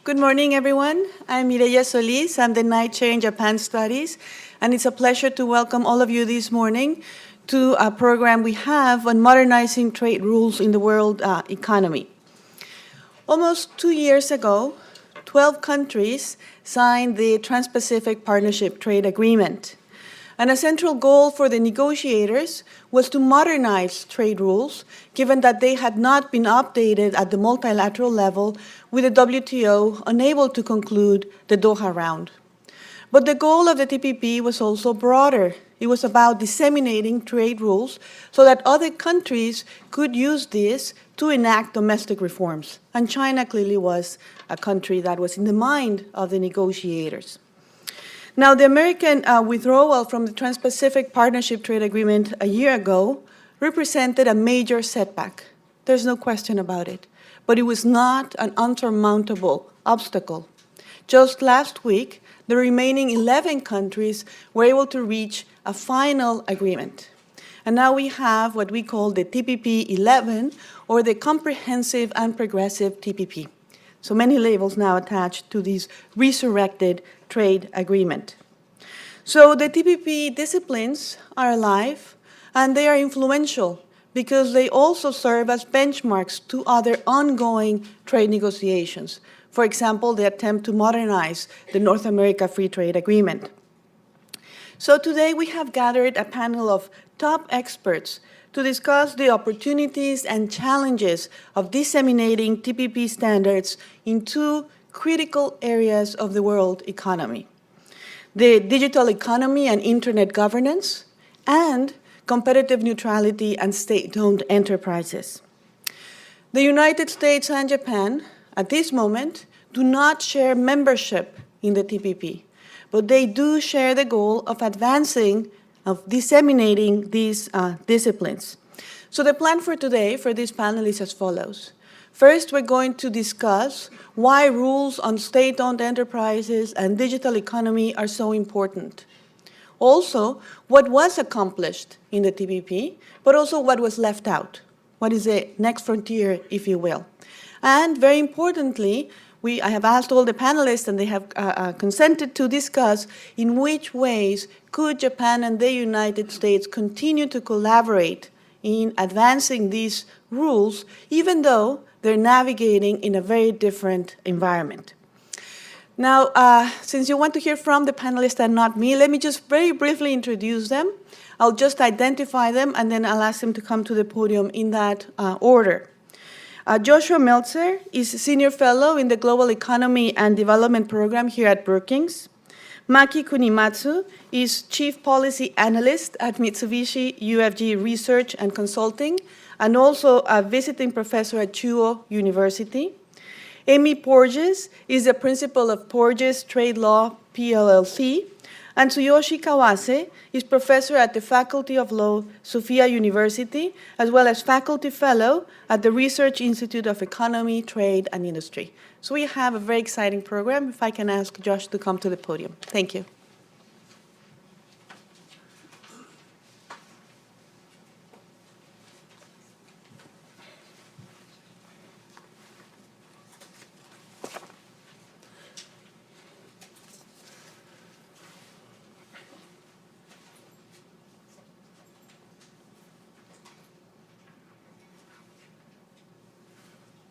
Good morning, everyone. I'm Mireya Solis. I'm the Night Chair in Japan Studies, and it's a pleasure to welcome all of you this morning to a program we have on modernizing trade rules in the world economy. Almost 2 years ago, 12 countries signed the Trans-Pacific Partnership Trade Agreement. And a central goal for the negotiators was to modernize trade rules, given that they had not been updated at the multilateral level, with the WTO unable to conclude the Doha round. But the goal of the TPP was also broader. It was about disseminating trade rules so that other countries could use this to enact domestic reforms. And China clearly was a country that was in the mind of the negotiators. Now, the American withdrawal from the Trans-Pacific Partnership Trade Agreement a year ago represented a major setback. There's no question about it. But it was not an unsurmountable obstacle. Just last week, the remaining 11 countries were able to reach a final agreement. And now we have what we call the TPP 11, or the Comprehensive and Progressive TPP. So many labels now attached to this resurrected trade agreement. So the TPP disciplines are alive, and they are influential because they also serve as benchmarks to other ongoing trade negotiations. For example, the attempt to modernize the North America Free Trade Agreement. So today we have gathered a panel of top experts to discuss the opportunities and challenges of disseminating TPP standards in two critical areas of the world economy: the digital economy and internet governance, and competitive neutrality and state-owned enterprises. The United States and Japan, at this moment, do not share membership in the TPP, but they do share the goal of advancing, of disseminating these disciplines. So the plan for today for this panel is as follows. First, we're going to discuss why rules on state-owned enterprises and digital economy are so important. Also, what was accomplished in the TPP, but also what was left out. What is the next frontier, if you will? And very importantly, I have asked all the panelists, and they have consented to discuss in which ways could Japan and the United States continue to collaborate in advancing these rules, even though they're navigating in a very different environment. Now, since you want to hear from the panelists and not me, let me just very briefly introduce them. I'll just identify them, and then I'll ask them to come to the podium in that order. Joshua Meltzer is a Senior Fellow in the Global Economy and Development Program here at Brookings. Maki Kunimatsu is Chief Policy Analyst at Mitsubishi UFG Research and Consulting, and also a visiting professor at Chuo University. Amy Porges is the principal of Porges Trade Law PLLC, and Tsuyoshi Kawase is professor at the Faculty of Law, Sophia University, as well as faculty fellow at the Research Institute of Economy, Trade, and Industry. So we have a very exciting program. If I can ask Josh to come to the podium. Thank you.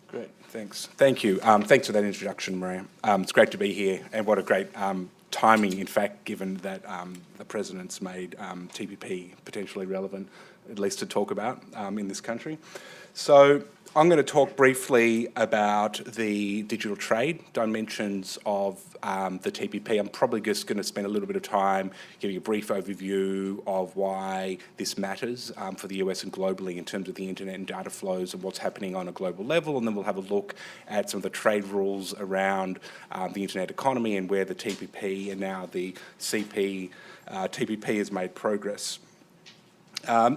Great, thanks. Thank you. Thanks for that introduction, Maria. It's great to be here, and what a great timing, in fact, given that the President's made TPP potentially relevant, at least to talk about in this country. So I'm going to talk briefly about the digital trade dimensions of the TPP. I'm probably just going to spend a little bit of time giving a brief overview of why this matters for the US and globally in terms of the internet and data flows and what's happening on a global level, and then we'll have a look at some of the trade rules around the internet economy and where the TPP and now the TPP has made progress.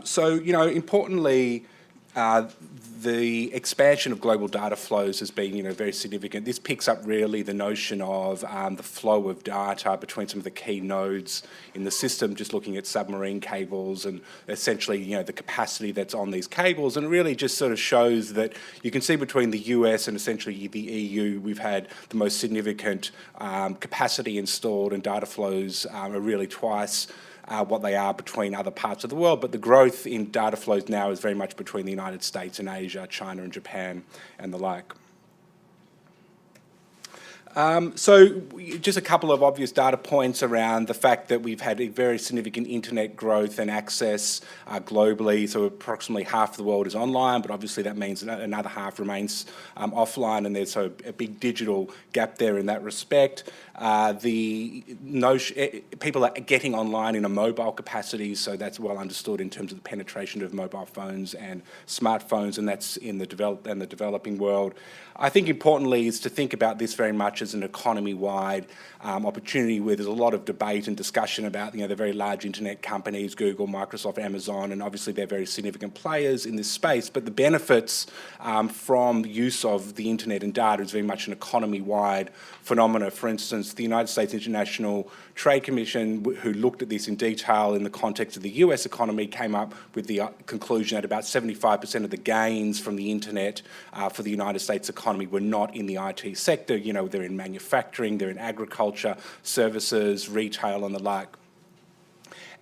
So, importantly, the expansion of global data flows has been, very significant. This picks up really the notion of the flow of data between some of the key nodes in the system, just looking at submarine cables and essentially, the capacity that's on these cables. And it really just sort of shows that you can see between the US and essentially the EU, we've had the most significant capacity installed, and data flows are really twice what they are between other parts of the world, but the growth in data flows now is very much between the United States and Asia, China and Japan and the like. So just a couple of obvious data points around the fact that we've had a very significant internet growth and access globally. So approximately half of the world is online, but obviously that means another half remains offline, and there's a big digital gap there in that respect. People are getting online in a mobile capacity, so that's well understood in terms of the penetration of mobile phones and smartphones, and that's in the developing world. I think importantly is to think about this very much as an economy-wide opportunity where there's a lot of debate and discussion about the very large internet companies, Google, Microsoft, Amazon, and obviously they're very significant players in this space, but the benefits from use of the internet and data is very much an economy-wide phenomena. For instance, the United States International Trade Commission, who looked at this in detail in the context of the US economy, came up with the conclusion that about 75% of the gains from the internet for the United States economy were not in the IT sector. They're in manufacturing, they're in agriculture, services, retail and the like.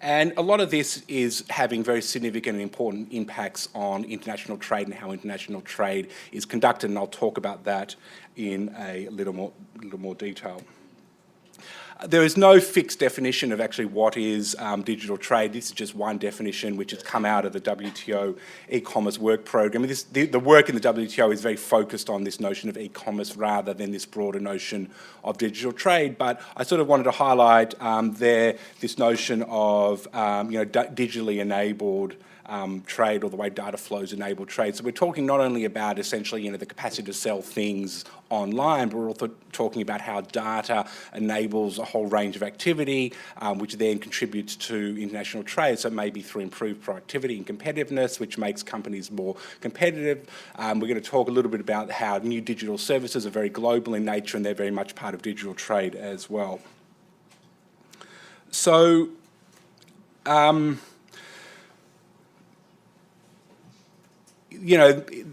And a lot of this is having very significant and important impacts on international trade and how international trade is conducted, and I'll talk about that in a little more detail. There is no fixed definition of actually what is digital trade. This is just one definition which has come out of the WTO e-commerce work program. The work in the WTO is very focused on this notion of e-commerce rather than this broader notion of digital trade. But I sort of wanted to highlight this notion of digitally enabled trade, or the way data flows enable trade. So we're talking not only about essentially the capacity to sell things online, but we're also talking about how data enables a whole range of activity, which then contributes to international trade. So maybe through improved productivity and competitiveness, which makes companies more competitive. We're going to talk a little bit about how new digital services are very global in nature, and they're very much part of digital trade as well. So,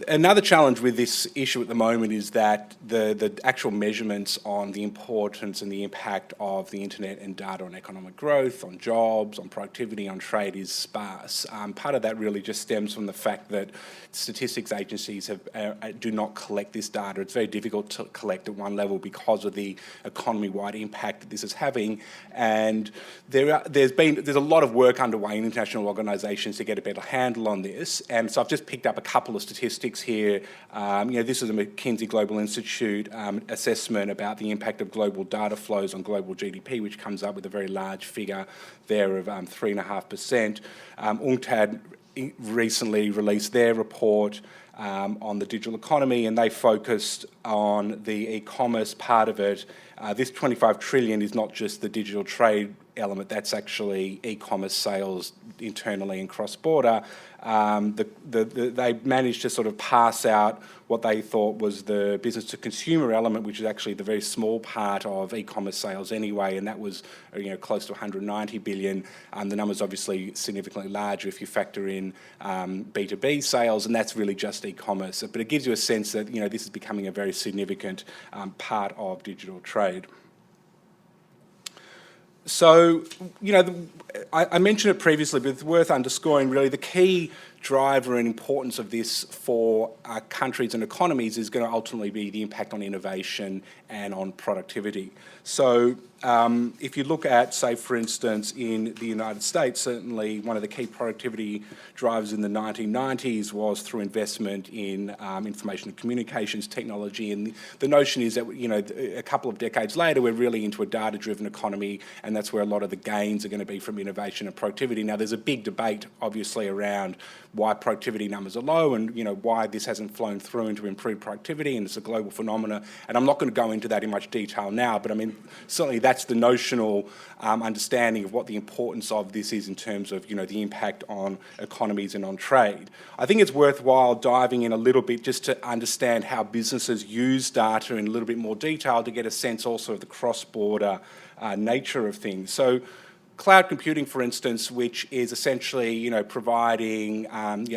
another challenge with this issue at the moment is that the actual measurements on the importance and the impact of the internet and data on economic growth, on jobs, on productivity, on trade is sparse. Part of that really just stems from the fact that statistics agencies do not collect this data. It's very difficult to collect at one level because of the economy-wide impact that this is having. And there's a lot of work underway in international organisations to get a better handle on this. And so I've just picked up a couple of statistics here. This is a McKinsey Global Institute assessment about the impact of global data flows on global GDP, which comes up with a very large figure there of 3.5%. UNCTAD recently released their report on the digital economy, and they focused on the e-commerce part of it. This 25 trillion is not just the digital trade element, that's actually e-commerce sales internally and cross-border. They managed to sort of pass out what they thought was the business-to-consumer element, which is actually the very small part of e-commerce sales anyway, and that was close to 190 billion. The number's obviously significantly larger if you factor in B2B sales, and that's really just e-commerce. But it gives you a sense that this is becoming a very significant part of digital trade. So, I mentioned it previously, but it's worth underscoring really the key driver and importance of this for countries and economies is going to ultimately be the impact on innovation and on productivity. So if you look at, say, for instance, in the United States, certainly one of the key productivity drivers in the 1990s was through investment in information and communications technology. And the notion is that, a couple of decades later, we're really into a data-driven economy, and that's where a lot of the gains are going to be from innovation and productivity. Now, there's a big debate, obviously, around why productivity numbers are low and, why this hasn't flown through into improved productivity, and it's a global phenomena. And I'm not going to go into that in much detail now, but I mean, certainly that's that's the notional understanding of what the importance of this is in terms of, the impact on economies and on trade. I think it's worthwhile diving in a little bit just to understand how businesses use data in a little bit more detail to get a sense also of the cross-border nature of things. So cloud computing, for instance, which is essentially, providing,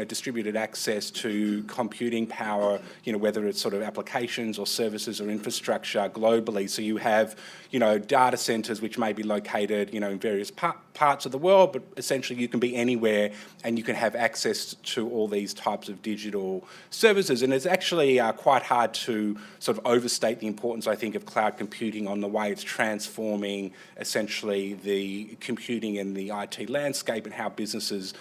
distributed access to computing power, whether it's sort of applications or services or infrastructure globally. So you have, data centres which may be located, in various parts of the world, but essentially you can be anywhere and you can have access to all these types of digital services. And it's actually quite hard to sort of overstate the importance, I think, of cloud computing on the way it's transforming essentially the computing and the IT landscape and how businesses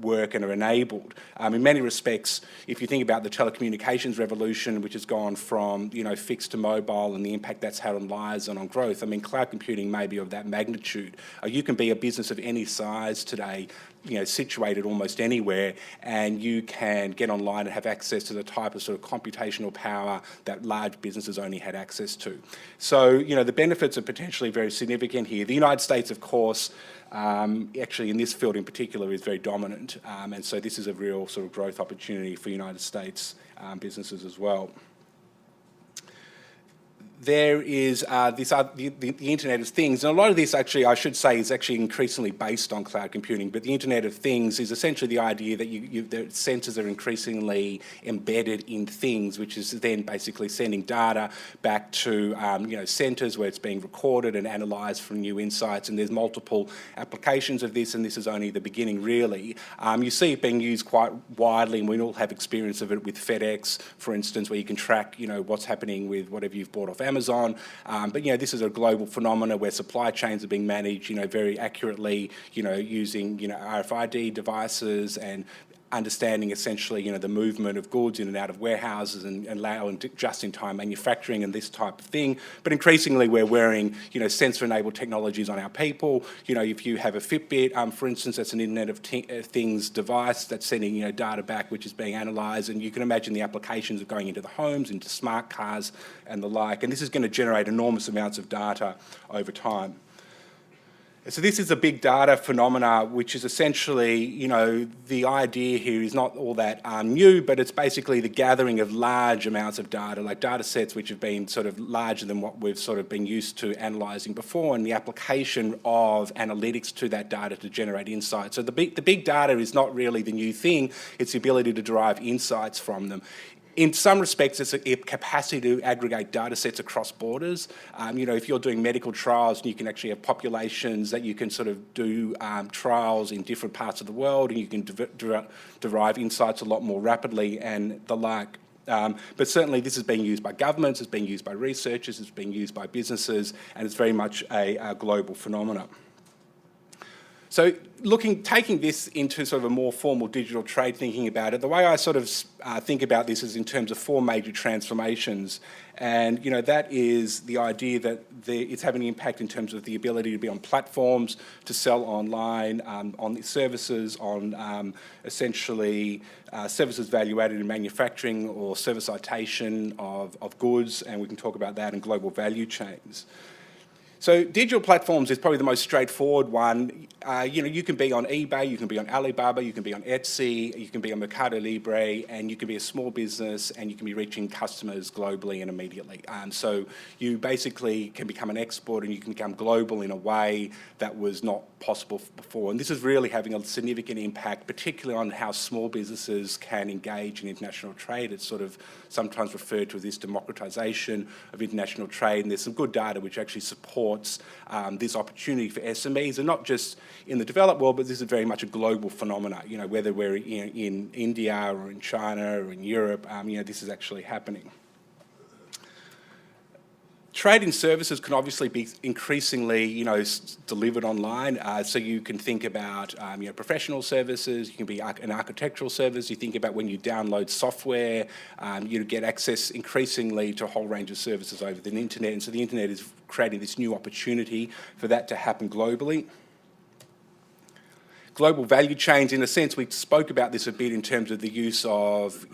work and are enabled. In many respects, if you think about the telecommunications revolution, which has gone from fixed to mobile and the impact that's had on lives and on growth, cloud computing may be of that magnitude. You can be a business of any size today, situated almost anywhere, and you can get online and have access to the type of sort of computational power that large businesses only had access to. So, the benefits are potentially very significant here. The United States, of course, actually in this field in particular is very dominant, and so this is a real sort of growth opportunity for United States businesses as well. There is the Internet of Things, and a lot of this actually, I should say, is actually increasingly based on cloud computing, but the Internet of Things is essentially the idea that the sensors are increasingly embedded in things, which is then basically sending data back to centres where it's being recorded and analysed for new insights, and there's multiple applications of this, and this is only the beginning really. You see it being used quite widely, and we all have experience of it with FedEx, for instance, where you can track what's happening with whatever you've bought off Amazon, but this is a global phenomenon where supply chains are being managed, very accurately, using RFID devices and understanding essentially, the movement of goods in and out of warehouses and allowing just-in-time manufacturing and this type of thing. But increasingly, we're wearing, sensor-enabled technologies on our people. If you have a Fitbit, for instance, that's an Internet of Things device that's sending, data back, which is being analysed, and you can imagine the applications of going into the homes, into smart cars and the like. And this is going to generate enormous amounts of data over time. So this is a big data phenomena, which is essentially, the idea here is not all that new, but it's basically the gathering of large amounts of data, like data sets which have been sort of larger than what we've sort of been used to analysing before, and the application of analytics to that data to generate insights. So the big data is not really the new thing, it's the ability to derive insights from them. In some respects, it's a capacity to aggregate data sets across borders. If you're doing medical trials, and you can actually have populations that you can sort of do trials in different parts of the world, and you can derive insights a lot more rapidly and the like. But certainly this is being used by governments, it's being used by researchers, it's being used by businesses, and it's very much a global phenomenon. So taking this into sort of a more formal digital trade, thinking about it, the way I sort of think about this is in terms of four major transformations. And, that is the idea that it's having an impact in terms of the ability to be on platforms, to sell online, on the services, on essentially services value added in manufacturing or servicitation of goods, and we can talk about that in global value chains. So digital platforms is probably the most straightforward one. You can be on eBay, you can be on Alibaba, you can be on Etsy, you can be on Mercado Libre, and you can be a small business and you can be reaching customers globally and immediately. So you basically can become an export and you can become global in a way that was not possible before. And this is really having a significant impact, particularly on how small businesses can engage in international trade. It's sort of sometimes referred to as this democratization of international trade, and there's some good data which actually supports this opportunity for SMEs, and not just in the developed world, but this is very much a global phenomena. Whether we're in India or in China or in Europe, this is actually happening. Trade in services can obviously be increasingly, delivered online. So you can think about, professional services. You can be an architectural service. You think about when you download software. You get access increasingly to a whole range of services over the internet. And so the internet is creating this new opportunity for that to happen globally. Global value chains, in a sense, we spoke about this a bit in terms of the use of,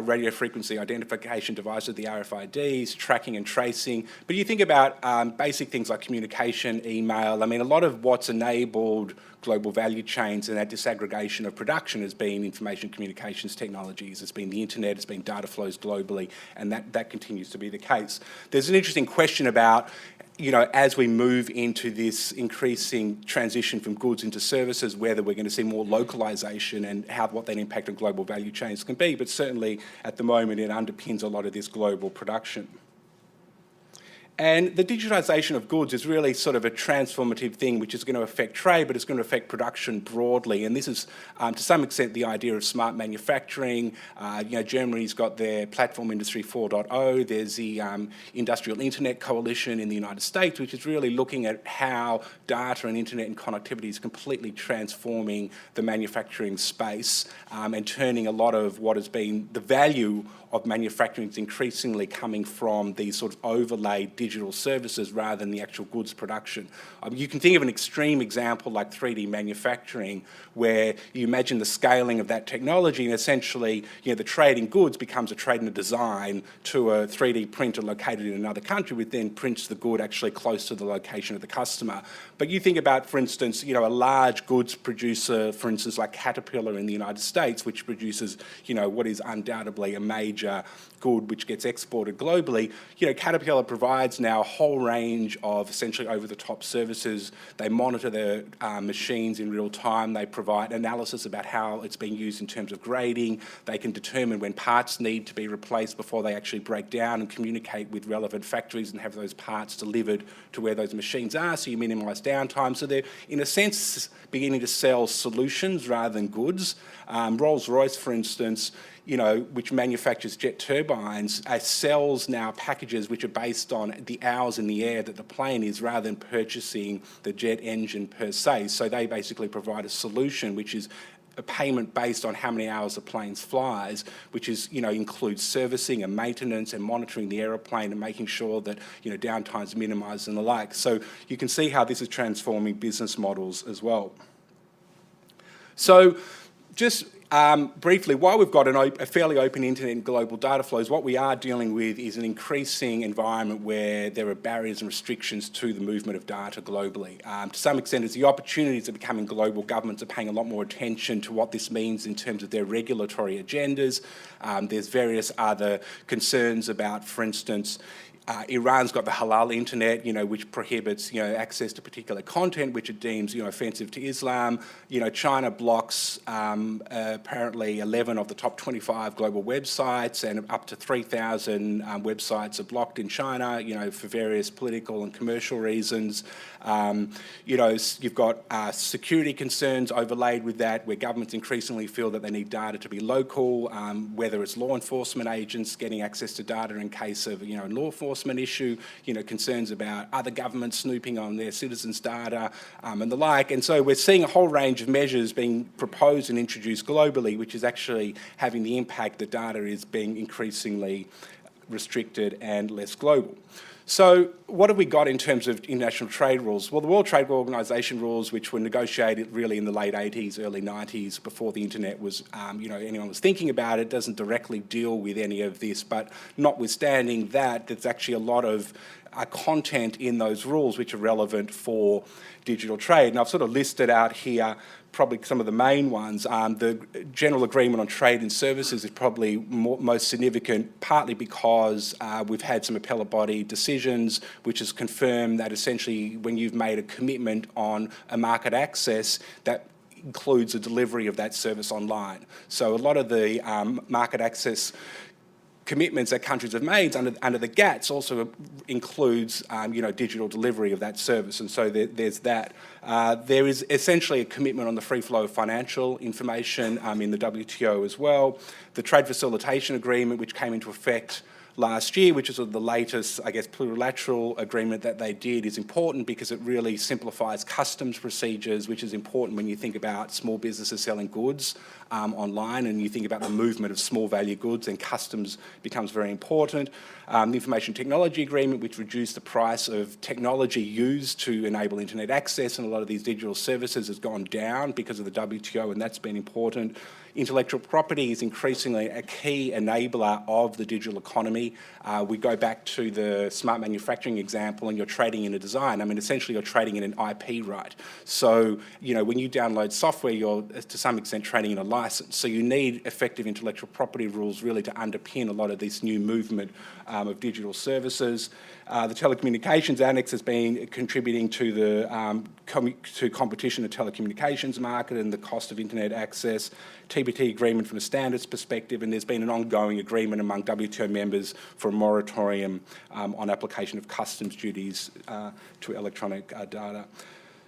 radio frequency identification devices, the RFIDs, tracking and tracing. But you think about basic things like communication, email. I mean, a lot of what's enabled global value chains and that disaggregation of production has been information communications technologies. It's been the internet, it's been data flows globally, and that continues to be the case. There's an interesting question about, you know, as we move into this increasing transition from goods into services, whether we're going to see more localization and what that impact on global value chains can be. But certainly at the moment, it underpins a lot of this global production. And the digitisation of goods is really sort of a transformative thing which is going to affect trade, but it's going to affect production broadly. And this is, to some extent, the idea of smart manufacturing. You know, Germany's got their Platform Industry 4.0. There's the Industrial Internet Coalition in the United States, which is really looking at how data and internet and connectivity is completely transforming the manufacturing space and turning a lot of what has been the value of manufacturing is increasingly coming from these sort of overlaid digital services rather than the actual goods production. You can think of an extreme example like 3D manufacturing, where you imagine the scaling of that technology and essentially, you know, the trade in goods becomes a trade in a design to a 3D printer located in another country, which then prints the good actually close to the location of the customer. But you think about, for instance, you know, a large goods producer, for instance, like Caterpillar in the United States, which produces, you know, what is undoubtedly a major good which gets exported globally. You know, Caterpillar provides now a whole range of essentially over-the-top services. They monitor their machines in real time. They provide analysis about how it's being used in terms of grading. They can determine when parts need to be replaced before they actually break down and communicate with relevant factories and have those parts delivered to where those machines are, so you minimise downtime. So they're, in a sense, beginning to sell solutions rather than goods. Rolls-Royce, for instance, you know, which manufactures jet turbines, sells now packages which are based on the hours in the air that the plane is rather than purchasing the jet engine per se. So they basically provide a solution which is a payment based on how many hours the plane flies, which is, you know, includes servicing and maintenance and monitoring the aeroplane and making sure that, you know, downtime's minimised and the like. So you can see how this is transforming business models as well. So just briefly, while we've got a fairly open internet and global data flows, what we are dealing with is an increasing environment where there are barriers and restrictions to the movement of data globally. To some extent, as the opportunities are becoming global, governments are paying a lot more attention to what this means in terms of their regulatory agendas. There's various other concerns about, for instance, Iran's got the halal internet, you know, which prohibits, you know, access to particular content which it deems, you know, offensive to Islam. You know, China blocks apparently 11 of the top 25 global websites, and up to 3,000 websites are blocked in China, you know, for various political and commercial reasons. You know, you've got security concerns overlaid with that, where governments increasingly feel that they need data to be local, whether it's law enforcement agents getting access to data in case of, you know, law enforcement issue, you know, concerns about other governments snooping on their citizens' data and the like. And so we're seeing a whole range of measures being proposed and introduced globally, which is actually having the impact that data is being increasingly restricted and less global. So what have we got in terms of international trade rules? Well, the World Trade Organization rules, which were negotiated really in the late 80s, early 90s, before the internet was, you know, anyone was thinking about it, doesn't directly deal with any of this. But notwithstanding that, there's actually a lot of content in those rules which are relevant for digital trade. And I've sort of listed out here probably some of the main ones. The General Agreement on Trade and Services is probably most significant, partly because we've had some appellate body decisions which has confirmed that essentially when you've made a commitment on a market access, that includes a delivery of that service online. So a lot of the market access commitments that countries have made under the GATS also includes, you know, digital delivery of that service, and so there's that. There is essentially a commitment on the free flow of financial information in the WTO as well. The Trade Facilitation Agreement, which came into effect last year, which is sort of the latest, I guess, plurilateral agreement that they did, is important because it really simplifies customs procedures, which is important when you think about small businesses selling goods online and you think about the movement of small value goods, and customs becomes very important. The Information Technology Agreement, which reduced the price of technology used to enable internet access, and a lot of these digital services has gone down because of the WTO, and that's been important. Intellectual property is increasingly a key enabler of the digital economy. We go back to the smart manufacturing example, and you're trading in a design. I mean, essentially you're trading in an IP right. So, when you download software, you're to some extent trading in a license. So you need effective intellectual property rules really to underpin a lot of this new movement of digital services. The Telecommunications Annex has been contributing to the to competition in the telecommunications market and the cost of internet access, TPP agreement from a standards perspective, and there's been an ongoing agreement among WTO members for a moratorium on application of customs duties to electronic data.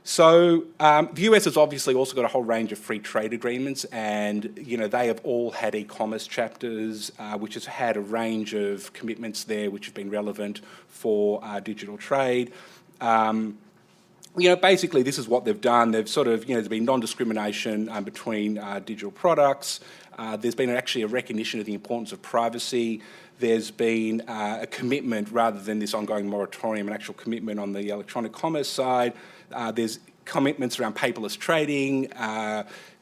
So the US has obviously also got a whole range of free trade agreements, and they have all had e-commerce chapters, which has had a range of commitments there which have been relevant for digital trade. Basically this is what they've done. They've sort of, there's been non-discrimination between digital products. There's been actually a recognition of the importance of privacy. There's been a commitment, rather than this ongoing moratorium, an actual commitment on the electronic commerce side. There's commitments around paperless trading,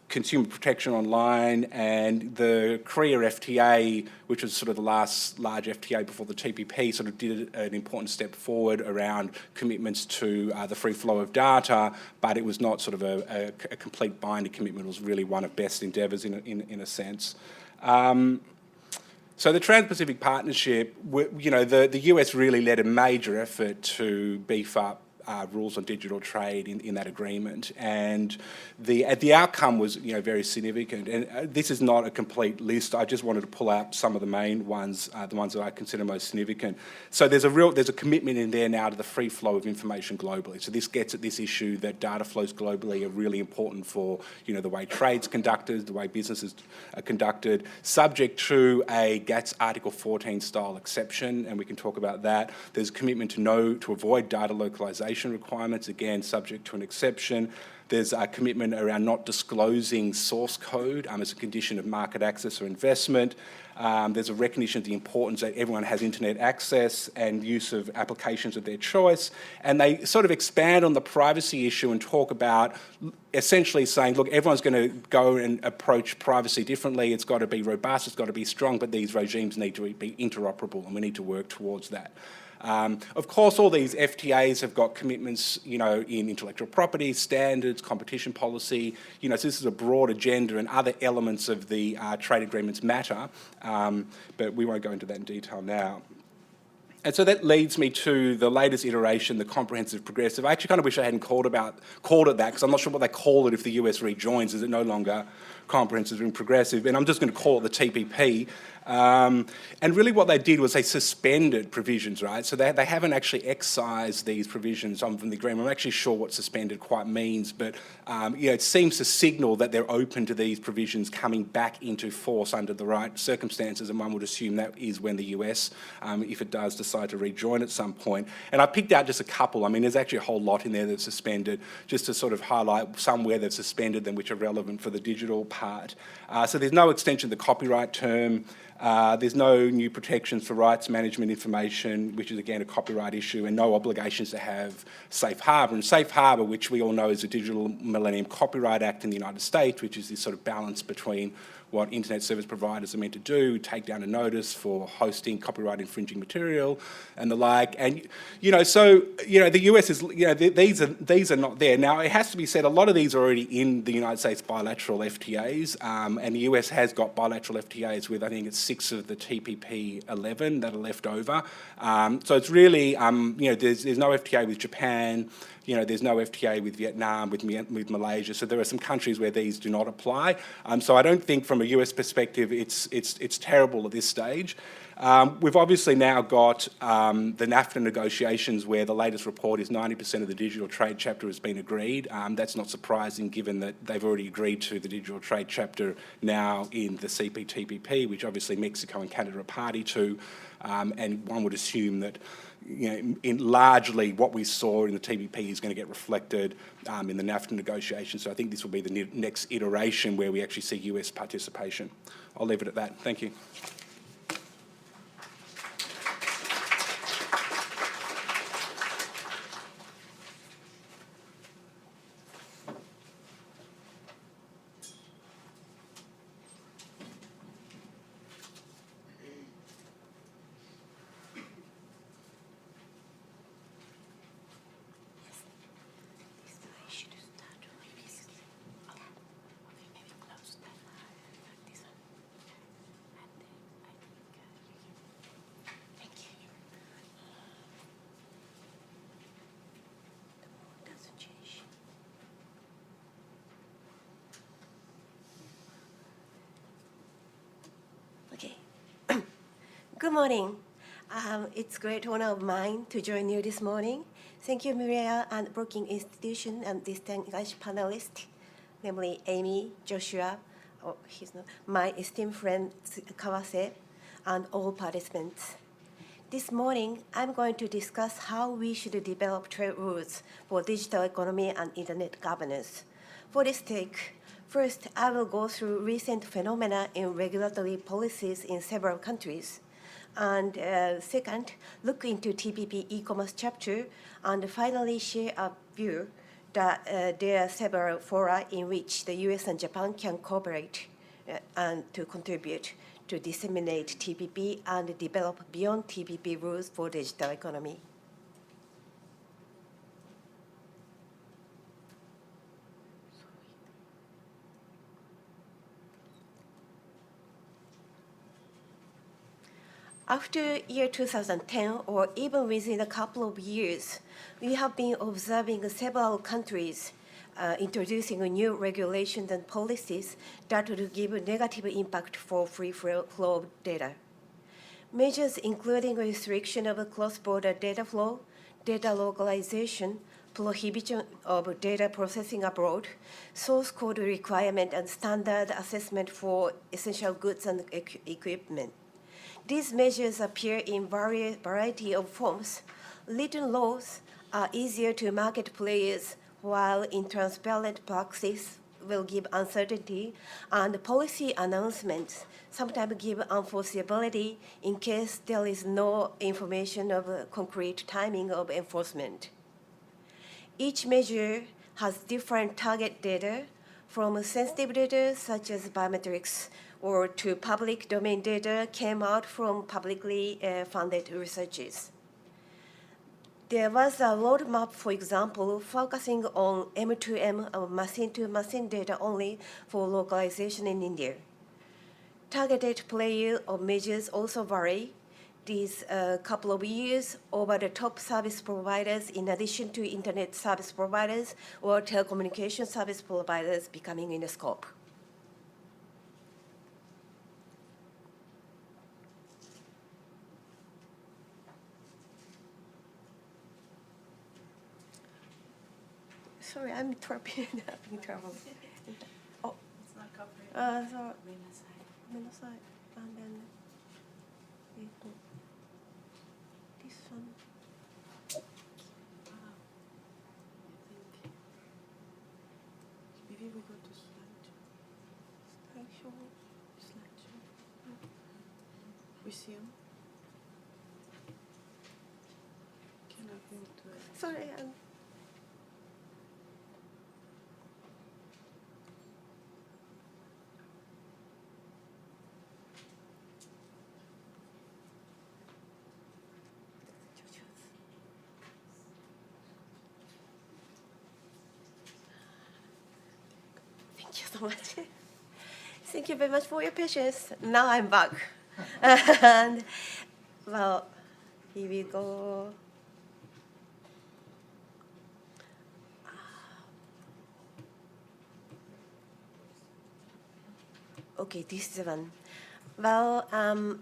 consumer protection online, and the Korea FTA, which was sort of the last large FTA before the TPP, sort of did an important step forward around commitments to the free flow of data, but it was not sort of a complete binding commitment. It was really one of best endeavours in a sense. So the Trans-Pacific Partnership, the US really led a major effort to beef up rules on digital trade in that agreement, and the outcome was very significant. And this is not a complete list. I just wanted to pull out some of the main ones, the ones that I consider most significant. So there's a commitment in there now to the free flow of information globally. So this gets at this issue that data flows globally are really important for the way trade's conducted, the way businesses are conducted, subject to a GATS Article 14 style exception, and we can talk about that. There's a commitment to avoid data localization requirements, again subject to an exception. There's a commitment around not disclosing source code as a condition of market access or investment. There's a recognition of the importance that everyone has internet access and use of applications of their choice. And they sort of expand on the privacy issue and talk about essentially saying, look, everyone's going to go and approach privacy differently. It's got to be robust, it's got to be strong, but these regimes need to be interoperable, and we need to work towards that. Of course, all these FTAs have got commitments, in intellectual property, standards, competition policy. So this is a broad agenda, and other elements of the trade agreements matter, but we won't go into that in detail now. And so that leads me to the latest iteration, the Comprehensive Progressive. I actually kind of wish I hadn't called it that, because I'm not sure what they call it if the US rejoins. Is it no longer Comprehensive and Progressive? And I'm just going to call it the TPP. And really what they did was they suspended provisions, right? So they haven't actually excised these provisions from the agreement. I'm actually sure what suspended quite means, but it seems to signal that they're open to these provisions coming back into force under the right circumstances, and one would assume that is when the US, if it does decide to rejoin at some point. And I picked out just a couple. I mean, there's actually a whole lot in there that's suspended, just to sort of highlight some where they've suspended them, which are relevant for the digital part. So there's no extension of the copyright term. There's no new protections for rights management information, which is again a copyright issue, and no obligations to have safe harbour. And safe harbour, which we all know is the Digital Millennium Copyright Act in the United States, which is this sort of balance between what internet service providers are meant to do, take down a notice for hosting copyright infringing material and the like. And, the US is, these are not there. Now, it has to be said, a lot of these are already in the United States bilateral FTAs, and the US has got bilateral FTAs with, I think it's 6 of the TPP 11 that are left over. So it's really, there's no FTA with Japan. There's no FTA with Vietnam, with Malaysia, so there are some countries where these do not apply. So I don't think from a US perspective it's terrible at this stage. We've obviously now got the NAFTA negotiations, where the latest report is 90% of the digital trade chapter has been agreed. That's not surprising given that they've already agreed to the digital trade chapter now in the CPTPP, which obviously Mexico and Canada are party to, and one would assume that in largely what we saw in the TPP is going to get reflected in the NAFTA negotiations. So I think this will be the next iteration where we actually see US participation. I'll leave it at that. Thank you. Good morning. It's a great honor of mine to join you this morning. Thank you, Maria and Brookings Institution and distinguished panelists, namely Amy, Joshua, my esteemed friend Kawase, and all participants. This morning, I'm going to discuss how we should develop trade rules for digital economy and internet governance. For this take, first, I will go through recent phenomena in regulatory policies in several countries. And second, look into TPP e-commerce chapter, and finally share a view that there are several fora in which the US and Japan can cooperate and to contribute to disseminate TPP and develop beyond TPP rules for digital economy. After year 2010, or even within a couple of years, we have been observing several countries introducing new regulations and policies that would give a negative impact for free flow of data. Measures including restriction of cross-border data flow, data localization, prohibition of data processing abroad, source code requirement, and standard assessment for essential goods and equipment. These measures appear in variety of forms. Written laws are easier to market players, while intransparent practice will give uncertainty, and policy announcements sometimes give enforceability in case there is no information of concrete timing of enforcement. Each measure has different target data, from sensitive data such as biometrics or to public domain data came out from publicly funded researches. There was a roadmap, for example, focusing on M2M or machine-to-machine data only for localization in India. Targeted player of measures also vary. These couple of years, over-the-top service providers, in addition to internet service providers or telecommunication service providers, becoming in the scope. Sorry, I'm having trouble. Oh, It's not covered. so, ごめんなさい. And then, this one. Maybe we go to slideshow. Slideshow. Resume. Cannot go to it. Sorry, Thank you so much. Thank you very much for your patience. Now I'm back. And, well, here we go. Okay, this is the one. Well,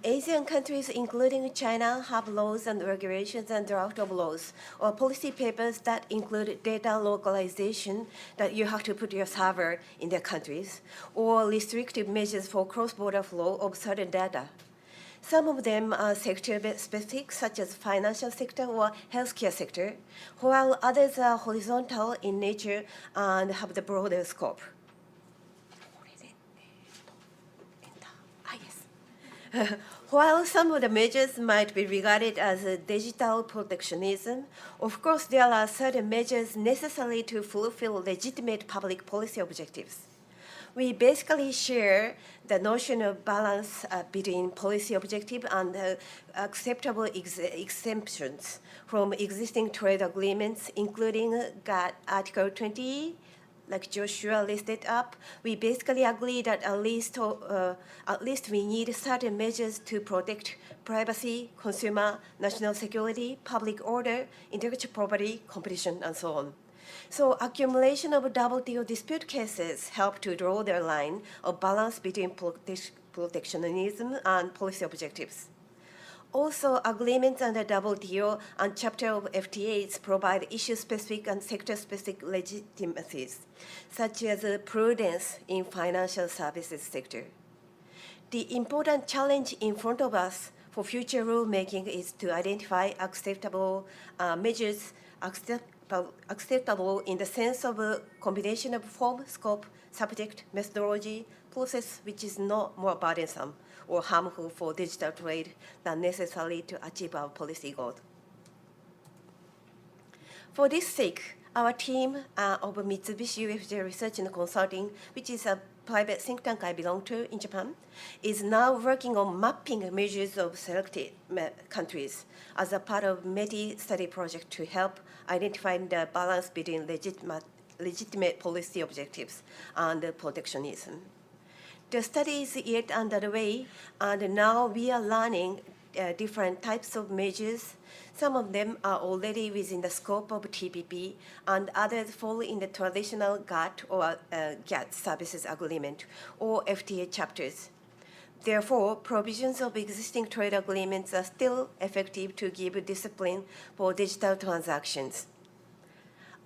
Asian countries, including China, have laws and regulations and draft of laws or policy papers that include data localization, that you have to put your server in their countries, or restrictive measures for cross-border flow of certain data. Some of them are sector-specific, such as financial sector or healthcare sector, while others are horizontal in nature and have the broader scope. While some of the measures might be regarded as digital protectionism, of course there are certain measures necessary to fulfill legitimate public policy objectives. We basically share the notion of balance between policy objective and acceptable exemptions from existing trade agreements, including Article 20, like Joshua listed up. We basically agree that at least we need certain measures to protect privacy, consumer, national security, public order, intellectual property, competition, and so on. So accumulation of WTO dispute cases help to draw the line of balance between protectionism and policy objectives. Also, agreements under WTO and chapter of FTAs provide issue-specific and sector-specific legitimacies, such as prudence in financial services sector. The important challenge in front of us for future rulemaking is to identify acceptable measures, acceptable in the sense of a combination of form, scope, subject, methodology, process, which is not more burdensome or harmful for digital trade than necessary to achieve our policy goals. For this sake, our team of Mitsubishi UFJ Research and Consulting, which is a private think tank I belong to in Japan, is now working on mapping measures of selected countries as a part of METI study project to help identify the balance between legitimate policy objectives and protectionism. The study is yet underway, and now we are learning different types of measures. Some of them are already within the scope of TPP, and others fall in the traditional GATT or GATT Services Agreement or FTA chapters. Therefore, provisions of existing trade agreements are still effective to give discipline for digital transactions.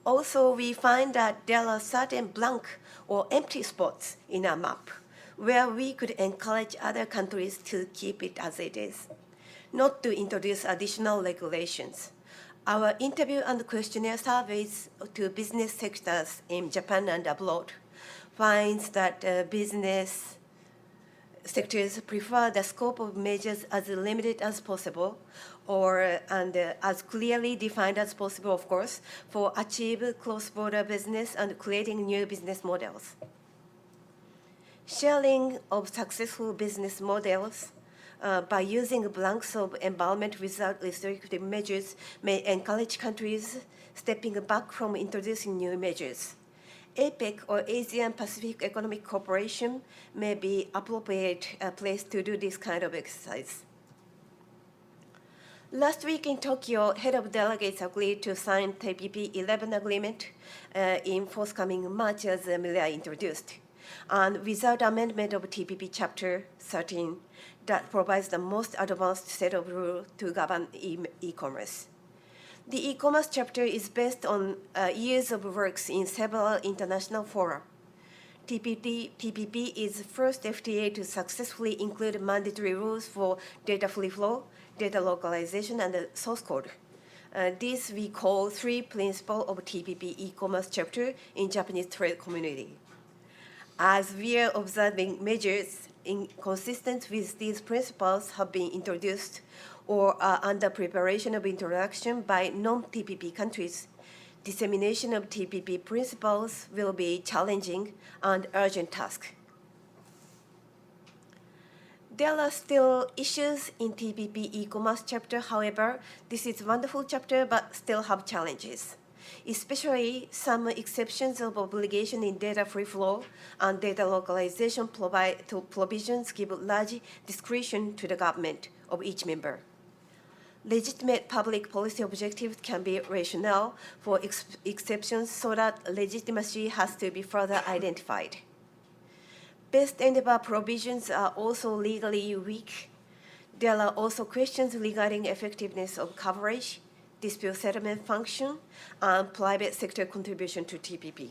Also, we find that there are certain blank or empty spots in our map where we could encourage other countries to keep it as it is, not to introduce additional regulations. Our interview and questionnaire surveys to business sectors in Japan and abroad finds that business sectors prefer the scope of measures as limited as possible and as clearly defined as possible, of course, for achieve cross-border business and creating new business models. Sharing of successful business models by using blanks of environment without restrictive measures may encourage countries stepping back from introducing new measures. APEC or Asian Pacific Economic Cooperation may be appropriate place to do this kind of exercise. Last week in Tokyo, head of delegates agreed to sign TPP 11 agreement in forthcoming March, as Milia introduced, and without amendment of TPP Chapter 13 that provides the most advanced set of rules to govern e-commerce. The e-commerce chapter is based on years of works in several international fora. TPP is the first FTA to successfully include mandatory rules for data free flow, data localization, and source code. This we call three principles of TPP e-commerce chapter in Japanese trade community. As we are observing measures inconsistent with these principles have been introduced or are under preparation of introduction by non-TPP countries, dissemination of TPP principles will be challenging and urgent task. There are still issues in TPP e-commerce chapter. However, this is a wonderful chapter, but still have challenges. Especially some exceptions of obligation in data free flow and data localization provisions give large discretion to the government of each member. Legitimate public policy objectives can be rationale for exceptions so that legitimacy has to be further identified. Best endeavor provisions are also legally weak. There are also questions regarding effectiveness of coverage, dispute settlement function, and private sector contribution to TPP.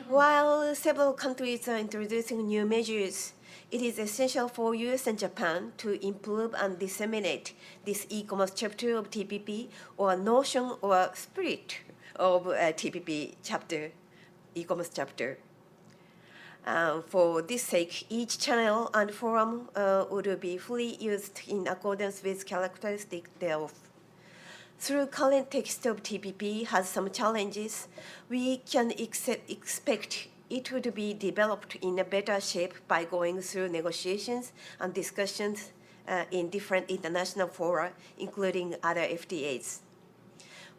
While several countries are introducing new measures, it is essential for US and Japan to improve and disseminate this e-commerce chapter of TPP or notion or spirit of TPP chapter, e-commerce chapter. For this sake, each channel and forum would be fully used in accordance with characteristics thereof. Through current text of TPP has some challenges, we can expect it would be developed in a better shape by going through negotiations and discussions in different international fora, including other FTAs.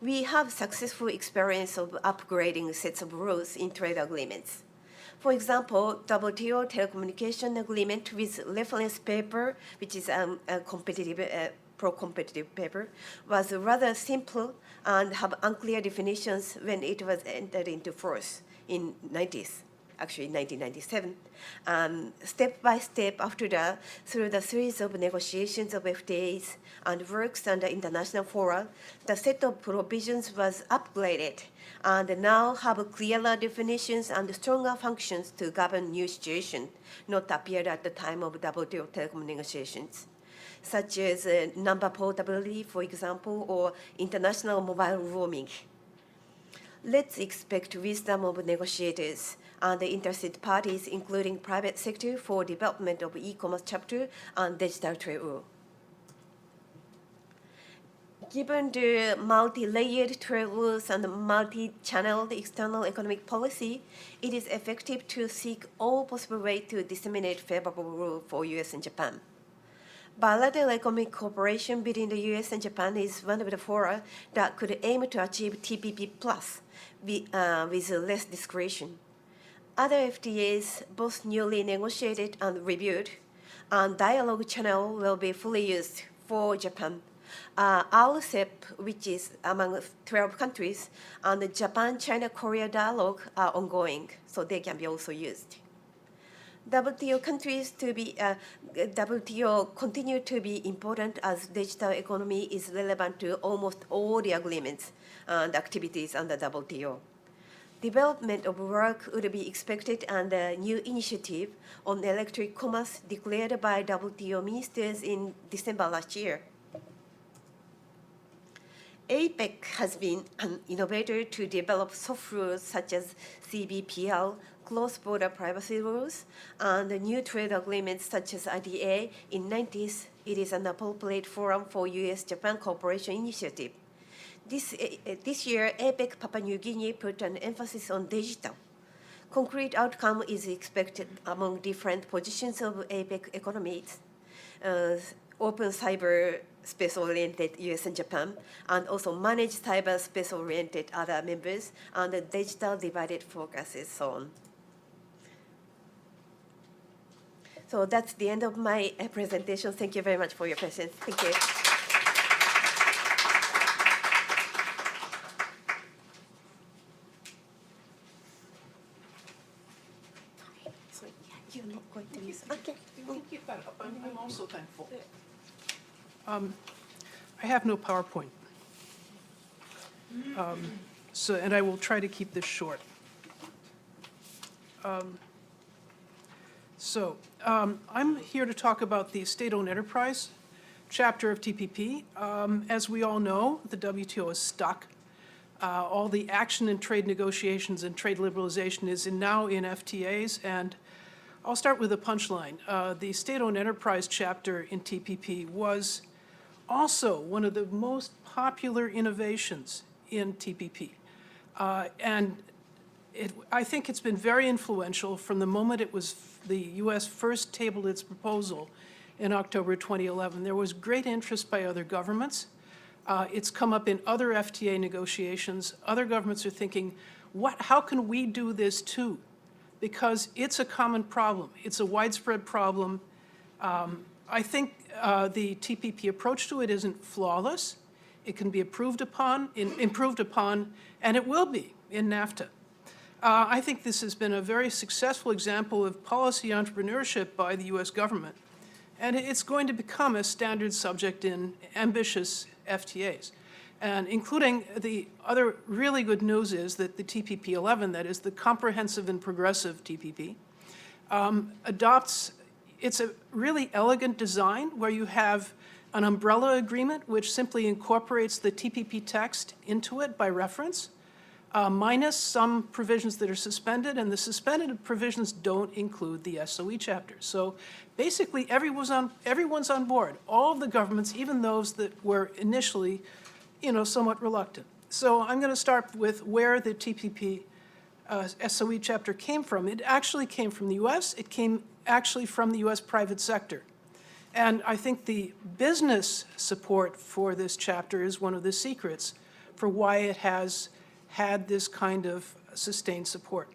We have successful experience of upgrading sets of rules in trade agreements. For example, WTO telecommunication agreement with reference paper, which is a competitive, pro-competitive paper, was rather simple and have unclear definitions when it was entered into force in 90s. actually 1997. Step by step after that, through the series of negotiations of FTAs and works under international fora, the set of provisions was upgraded and now have clearer definitions and stronger functions to govern new situations not appeared at the time of WTO telecom negotiations, such as number portability, for example, or international mobile roaming. Let's expect wisdom of negotiators and the interested parties, including private sector, for development of e-commerce chapter and digital trade rule. Given the multi-layered trade rules and multi-channel external economic policy, it is effective to seek all possible ways to disseminate favorable rule for U.S. and Japan. Bilateral economic cooperation between the U.S. and Japan is one of the fora that could aim to achieve TPP plus with less discretion. Other FTAs, both newly negotiated and reviewed, and dialogue channel will be fully used for Japan. RCEP, which is among 12 countries, and the Japan-China-Korea dialogue are ongoing, so they can be also used. WTO countries to be WTO continue to be important as digital economy is relevant to almost all the agreements and activities under WTO. Development of work would be expected and a new initiative on electronic commerce declared by WTO ministers in December last year. APEC has been an innovator to develop soft rules such as CBPL, cross-border privacy rules, and new trade agreements such as IDA. In the 90s, it is an appropriate forum for U.S.-Japan cooperation initiative. This year, APEC Papua New Guinea put an emphasis on digital. Concrete outcome is expected among different positions of APEC economies, open cyber space-oriented U.S. and Japan, and also managed cyber space-oriented other members, and the digital divided focuses, so on. So that's the end of my presentation. Thank you very much for your patience. Thank you. So you're not going to use. Okay. You can keep that up. I'm also thankful. I have no PowerPoint. And I will try to keep this short. I'm here to talk about the state-owned enterprise chapter of TPP. As we all know, the WTO is stuck. All the action in trade negotiations and trade liberalization is now in FTAs, and I'll start with a punchline. The state-owned enterprise chapter in TPP was also one of the most popular innovations in TPP. I think it's been very influential from the moment the U.S. first tabled its proposal in October 2011. There was great interest by other governments. It's come up in other FTA negotiations. Other governments are thinking, how can we do this too? Because it's a common problem. It's a widespread problem. I think the TPP approach to it isn't flawless. It can be improved upon, and it will be in NAFTA. I think this has been a very successful example of policy entrepreneurship by the U.S. government, and it's going to become a standard subject in ambitious FTAs. And including the other really good news is that the TPP 11, that is the comprehensive and progressive TPP, it's a really elegant design where you have an umbrella agreement which simply incorporates the TPP text into it by reference, minus some provisions that are suspended, and the suspended provisions don't include the SOE chapter. So basically everyone's on board, all of the governments, even those that were initially somewhat reluctant. So I'm going to start with where the TPP SOE chapter came from. It actually came from the U.S. It came actually from the U.S. private sector. And I think the business support for this chapter is one of the secrets for why it has had this kind of sustained support.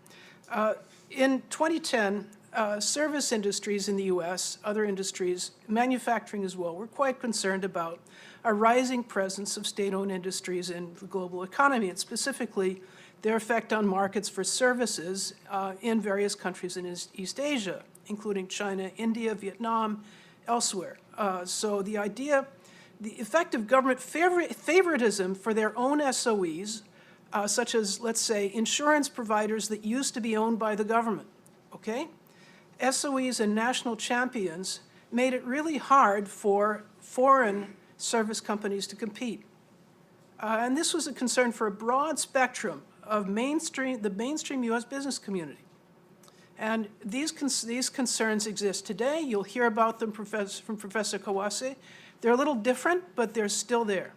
In 2010, service industries in the U.S., other industries, manufacturing as well, were quite concerned about a rising presence of state-owned industries in the global economy, and specifically their effect on markets for services in various countries in East Asia, including China, India, Vietnam, elsewhere. So the effect of government favoritism for their own SOEs, such as, let's say, insurance providers that used to be owned by the government, okay? SOEs and national champions made it really hard for foreign service companies to compete. And this was a concern for a broad spectrum of the mainstream U.S. business community. And these concerns exist today. You'll hear about them from Professor Kawase. They're a little different, but they're still there.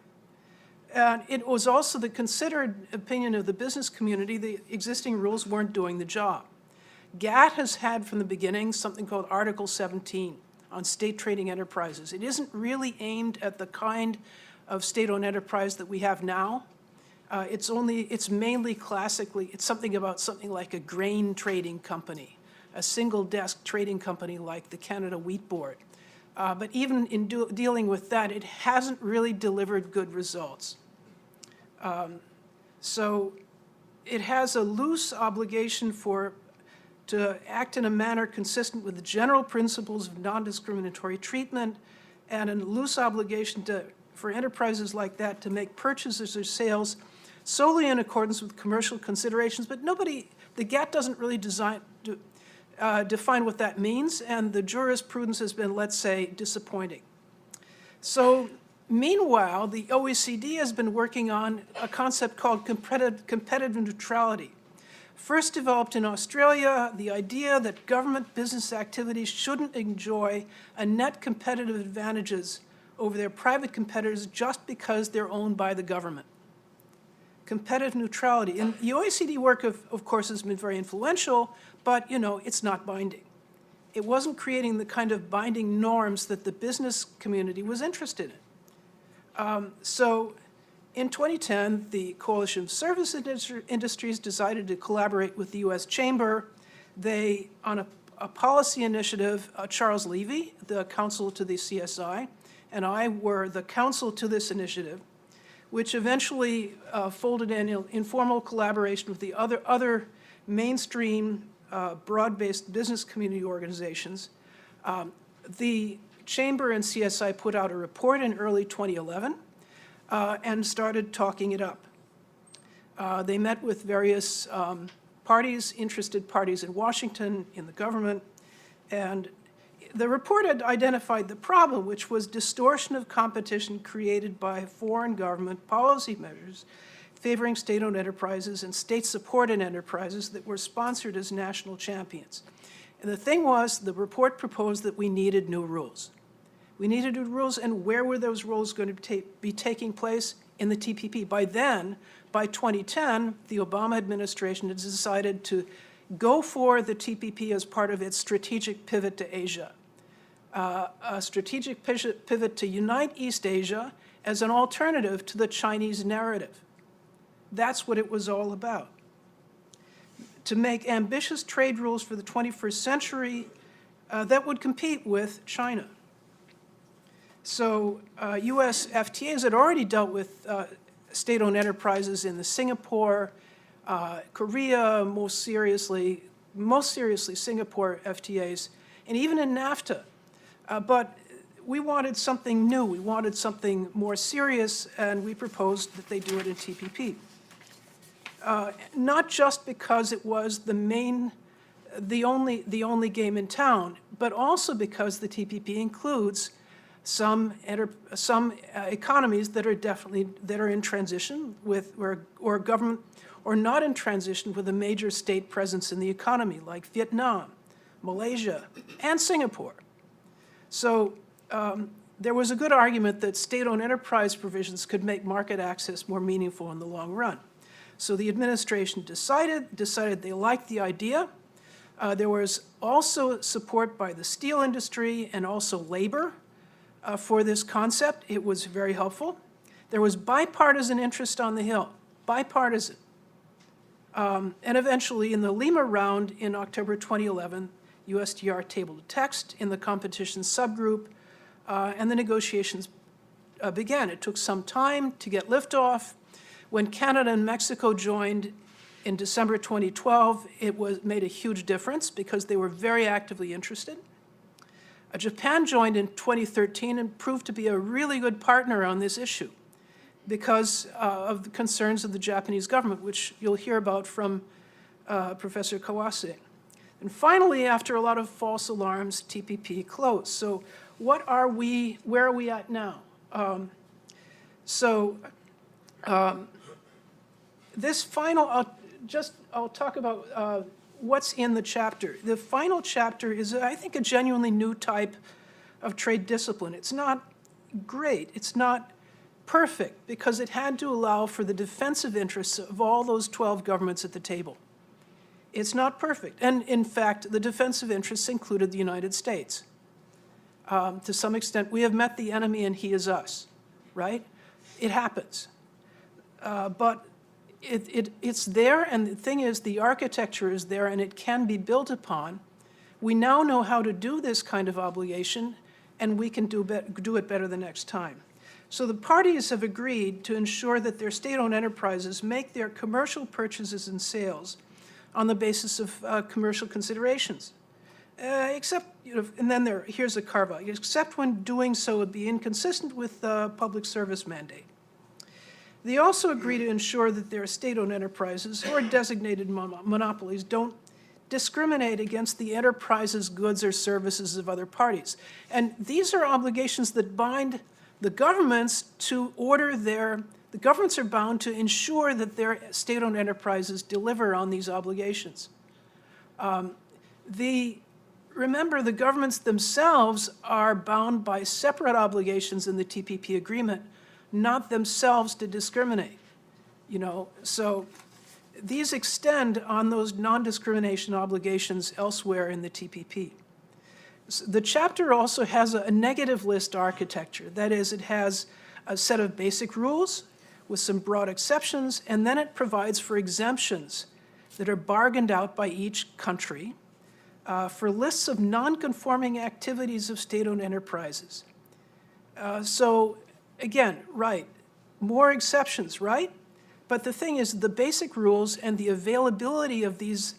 And it was also the considered opinion of the business community the existing rules weren't doing the job. GATT has had from the beginning something called Article 17 on state trading enterprises. It isn't really aimed at the kind of state-owned enterprise that we have now. It's mainly classically, it's something like a grain trading company, a single desk trading company like the Canada Wheat Board. But even in dealing with that, it hasn't really delivered good results. So it has a loose obligation to act in a manner consistent with the general principles of non-discriminatory treatment, and a loose obligation for enterprises like that to make purchases or sales solely in accordance with commercial considerations. But the GATT doesn't really define what that means, and the jurisprudence has been, let's say, disappointing. So meanwhile, the OECD has been working on a concept called competitive neutrality. First developed in Australia, the idea that government business activities shouldn't enjoy a net competitive advantages over their private competitors just because they're owned by the government. Competitive neutrality. And the OECD work, of course, has been very influential, but, it's not binding. It wasn't creating the kind of binding norms that the business community was interested in. So in 2010, the Coalition of Service Industries decided to collaborate with the U.S. Chamber. They, on a policy initiative, Charles Levy, the counsel to the CSI, and I were the counsel to this initiative, which eventually folded in informal collaboration with the other mainstream broad-based business community organizations. The Chamber and CSI put out a report in early 2011 and started talking it up. They met with various interested parties in Washington, in the government, and the report had identified the problem, which was distortion of competition created by foreign government policy measures favoring state-owned enterprises and state-supported enterprises that were sponsored as national champions. And the thing was, the report proposed that we needed new rules. We needed new rules, and where were those rules going to be taking place? In the TPP. By 2010, the Obama administration had decided to go for the TPP as part of its strategic pivot to Asia. A strategic pivot to unite East Asia as an alternative to the Chinese narrative. That's what it was all about. To make ambitious trade rules for the 21st century that would compete with China. So U.S. FTAs had already dealt with state-owned enterprises in the Singapore, Korea, most seriously Singapore FTAs, and even in NAFTA. But we wanted something new. We wanted something more serious, and we proposed that they do it in TPP. Not just because it was the only game in town, but also because the TPP includes some economies that are in transition with or government or not in transition with a major state presence in the economy, like Vietnam, Malaysia, and Singapore. So there was a good argument that state-owned enterprise provisions could make market access more meaningful in the long run. So the administration decided they liked the idea. There was also support by the steel industry and also labor for this concept. It was very helpful. There was bipartisan interest on the Hill, bipartisan. And eventually, in the Lima round in October 2011, USTR tabled a text in the competition subgroup, and the negotiations began. It took some time to get liftoff. When Canada and Mexico joined In December 2012, it made a huge difference because they were very actively interested. Japan joined in 2013 and proved to be a really good partner on this issue because of the concerns of the Japanese government, which you'll hear about from Professor Kawase. And finally, after a lot of false alarms, TPP closed. So where are we at now? This final, I'll talk about what's in the chapter. The final chapter is, I think, a genuinely new type of trade discipline. It's not great, it's not perfect, because it had to allow for the defensive interests of all those 12 governments at the table. It's not perfect. And in fact, the defensive interests included the United States. To some extent, we have met the enemy and he is us, right? It happens. But it's there, and the thing is, the architecture is there and it can be built upon. We now know how to do this kind of obligation, and we can do it better the next time. So the parties have agreed to ensure that their state-owned enterprises make their commercial purchases and sales on the basis of commercial considerations. Except, and then here's a carve-out, except when doing so would be inconsistent with the public service mandate. They also agree to ensure that their state-owned enterprises or designated monopolies don't discriminate against the enterprise's goods or services of other parties. And these are obligations that bind the governments to the governments are bound to ensure that their state-owned enterprises deliver on these obligations. Remember, the governments themselves are bound by separate obligations in the TPP agreement, not themselves to discriminate. So these extend on those non-discrimination obligations elsewhere in the TPP. The chapter also has a negative list architecture. That is, it has a set of basic rules with some broad exceptions, and then it provides for exemptions that are bargained out by each country for lists of non-conforming activities of state-owned enterprises. So again, right, more exceptions, right? But the thing is, the basic rules and the availability of these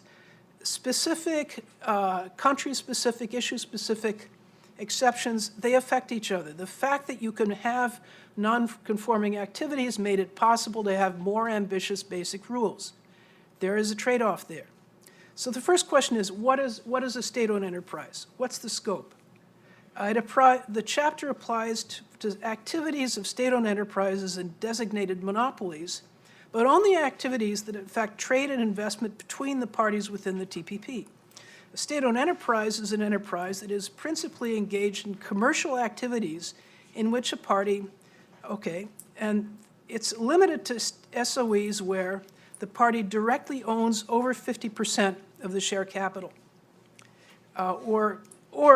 specific, country-specific, issue-specific exceptions, they affect each other. The fact that you can have non-conforming activities made it possible to have more ambitious basic rules. There is a trade-off there. So the first question is, what is a state-owned enterprise? What's the scope? The chapter applies to activities of state-owned enterprises and designated monopolies, but only activities that affect trade and investment between the parties within the TPP. A state-owned enterprise is an enterprise that is principally engaged in commercial activities in which a party, and it's limited to SOEs where the party directly owns over 50% of the share capital, or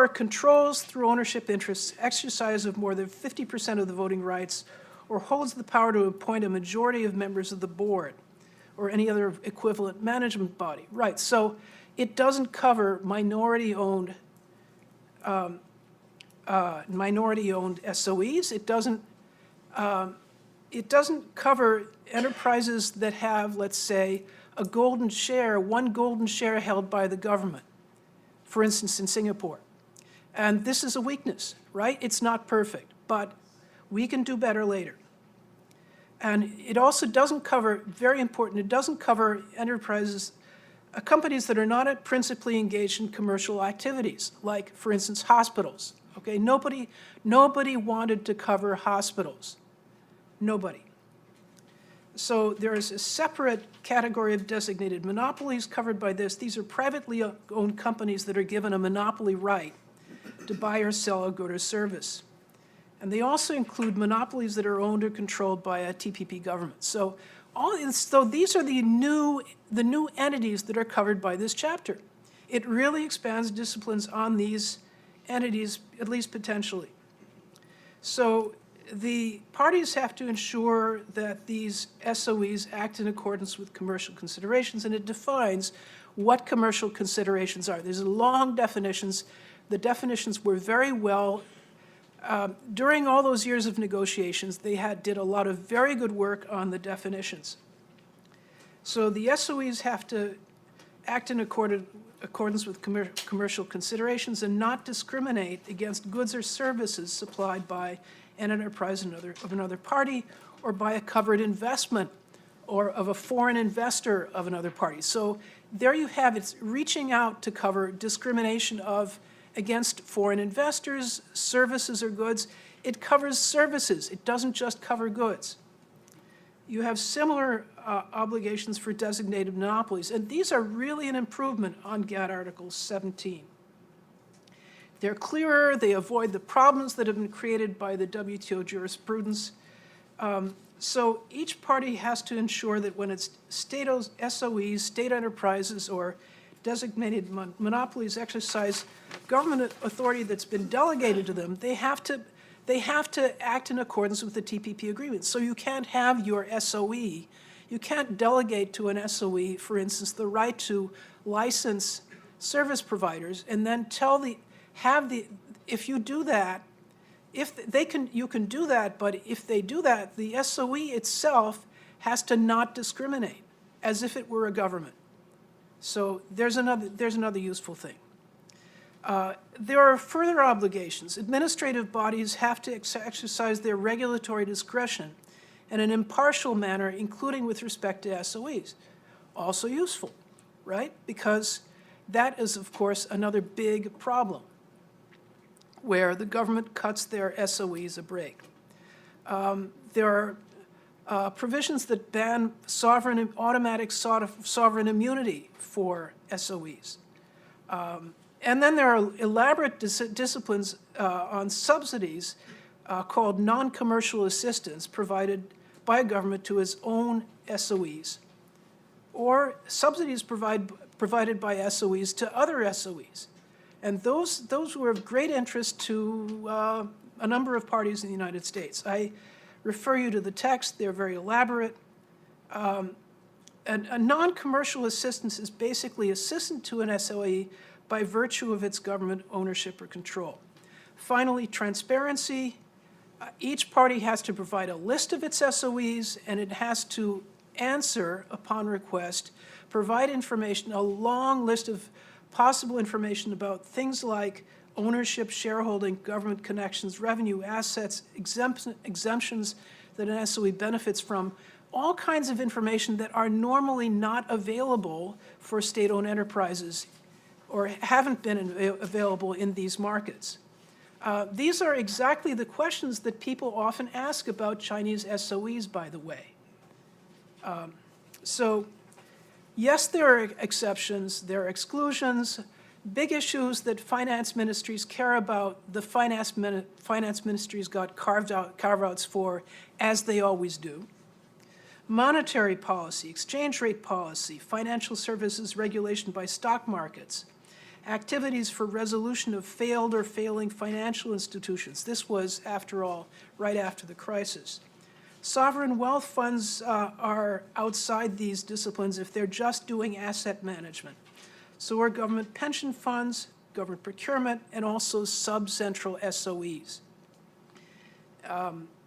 controls through ownership interests exercise of more than 50% of the voting rights, or holds the power to appoint a majority of members of the board, or any other equivalent management body. Right, so it doesn't cover minority-owned SOEs. It doesn't cover enterprises that have, let's say, a golden share, one golden share held by the government, for instance, in Singapore. And this is a weakness, right? It's not perfect, but we can do better later. And it also doesn't cover, very important, it doesn't cover enterprises, companies that are not principally engaged in commercial activities, like, for instance, hospitals. Okay, nobody wanted to cover hospitals. Nobody. So there is a separate category of designated monopolies covered by this. These are privately owned companies that are given a monopoly right to buy or sell a good or service. And they also include monopolies that are owned or controlled by a TPP government. So these are the new entities that are covered by this chapter. It really expands disciplines on these entities, at least potentially. So the parties have to ensure that these SOEs act in accordance with commercial considerations, and it defines what commercial considerations are. There's long definitions. The definitions were very well, during all those years of negotiations, they did a lot of very good work on the definitions. So the SOEs have to act in accordance with commercial considerations and not discriminate against goods or services supplied by an enterprise of another party or by a covered investment or of a foreign investor of another party. So there you have it, it's reaching out to cover discrimination against foreign investors, services or goods. It covers services, it doesn't just cover goods. You have similar obligations for designated monopolies, and these are really an improvement on GATT Article 17. They're clearer, they avoid the problems that have been created by the WTO jurisprudence. So each party has to ensure that when it's state SOEs, state enterprises, or designated monopolies exercise government authority that's been delegated to them, they have to act in accordance with the TPP agreement. So you can't have your SOE, you can't delegate to an SOE, for instance, the right to license service providers and then if you do that, you can do that, but if they do that, the SOE itself has to not discriminate, as if it were a government. So there's another useful thing. There are further obligations. Administrative bodies have to exercise their regulatory discretion in an impartial manner, including with respect to SOEs. Also useful, right? Because that is, of course, another big problem where the government cuts their SOEs a break. There are provisions that ban automatic sovereign immunity for SOEs. And then there are elaborate disciplines on subsidies called non-commercial assistance provided by a government to its own SOEs, or subsidies provided by SOEs to other SOEs. And those were of great interest to a number of parties in the United States. I refer you to the text, they're very elaborate. A non-commercial assistance is basically assistance to an SOE by virtue of its government ownership or control. Finally, transparency. Each party has to provide a list of its SOEs, and it has to answer, upon request, provide information, a long list of possible information about things like ownership, shareholding, government connections, revenue, assets, exemptions that an SOE benefits from, all kinds of information that are normally not available for state-owned enterprises or haven't been available in these markets. These are exactly the questions that people often ask about Chinese SOEs, by the way. So yes, there are exceptions, there are exclusions, big issues that finance ministries care about. The finance ministries got carve-outs for, as they always do. Monetary policy, exchange rate policy, financial services regulation by stock markets, activities for resolution of failed or failing financial institutions. This was, after all, right after the crisis. Sovereign wealth funds are outside these disciplines if they're just doing asset management. So are government pension funds, government procurement, and also sub-central SOEs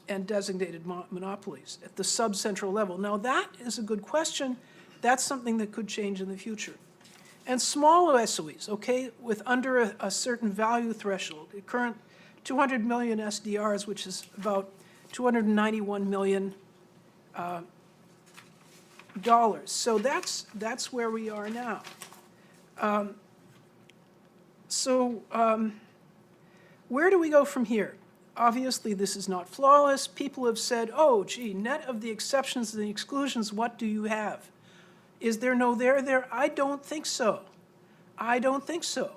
and designated monopolies at the sub-central level. Now that is a good question. That's something that could change in the future. And small SOEs, okay, with under a certain value threshold, the current 200 million SDRs, which is about $291 million. So that's where we are now. Where do we go from here? Obviously, this is not flawless. People have said, oh, gee, net of the exceptions and the exclusions, what do you have? Is there no there? I don't think so. I don't think so.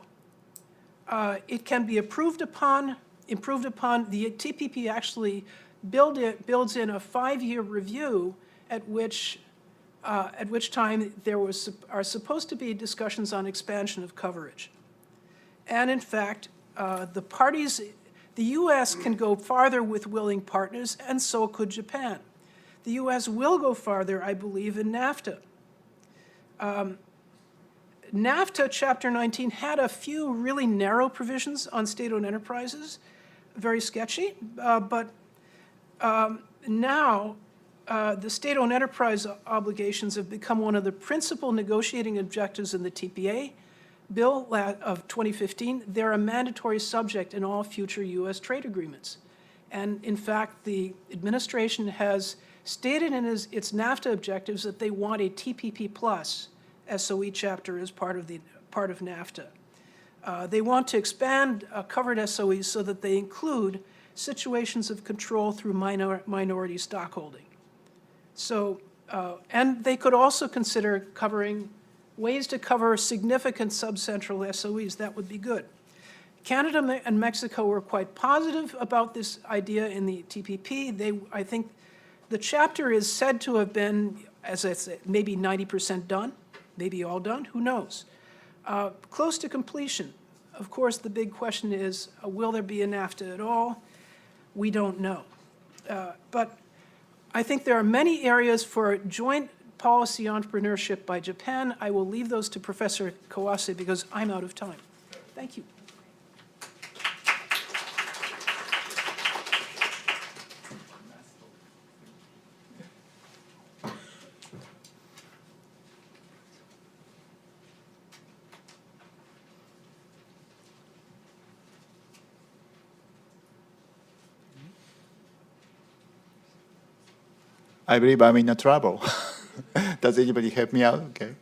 It can be improved upon. The TPP actually builds in a 5-year review at which time there are supposed to be discussions on expansion of coverage. And in fact, the U.S. can go farther with willing partners, and so could Japan. The U.S. will go farther, I believe, in NAFTA. NAFTA, Chapter 19, had a few really narrow provisions on state-owned enterprises, very sketchy, but now the state-owned enterprise obligations have become one of the principal negotiating objectives in the TPA bill of 2015. They're a mandatory subject in all future U.S. trade agreements. And in fact, the administration has stated in its NAFTA objectives that they want a TPP plus SOE chapter as part of NAFTA. They want to expand covered SOEs so that they include situations of control through minority stockholding. So, and they could also consider covering ways to cover significant subcentral SOEs. That would be good. Canada and Mexico were quite positive about this idea in the TPP. I think the chapter is said to have been, as I said, maybe 90% done, maybe all done, who knows? Close to completion. Of course, the big question is, will there be a NAFTA at all? We don't know. But I think there are many areas for joint policy entrepreneurship by Japan. I will leave those to Professor Kawase because I'm out of time. Thank you. I believe I'm in a trouble. Does anybody help me out? Okay.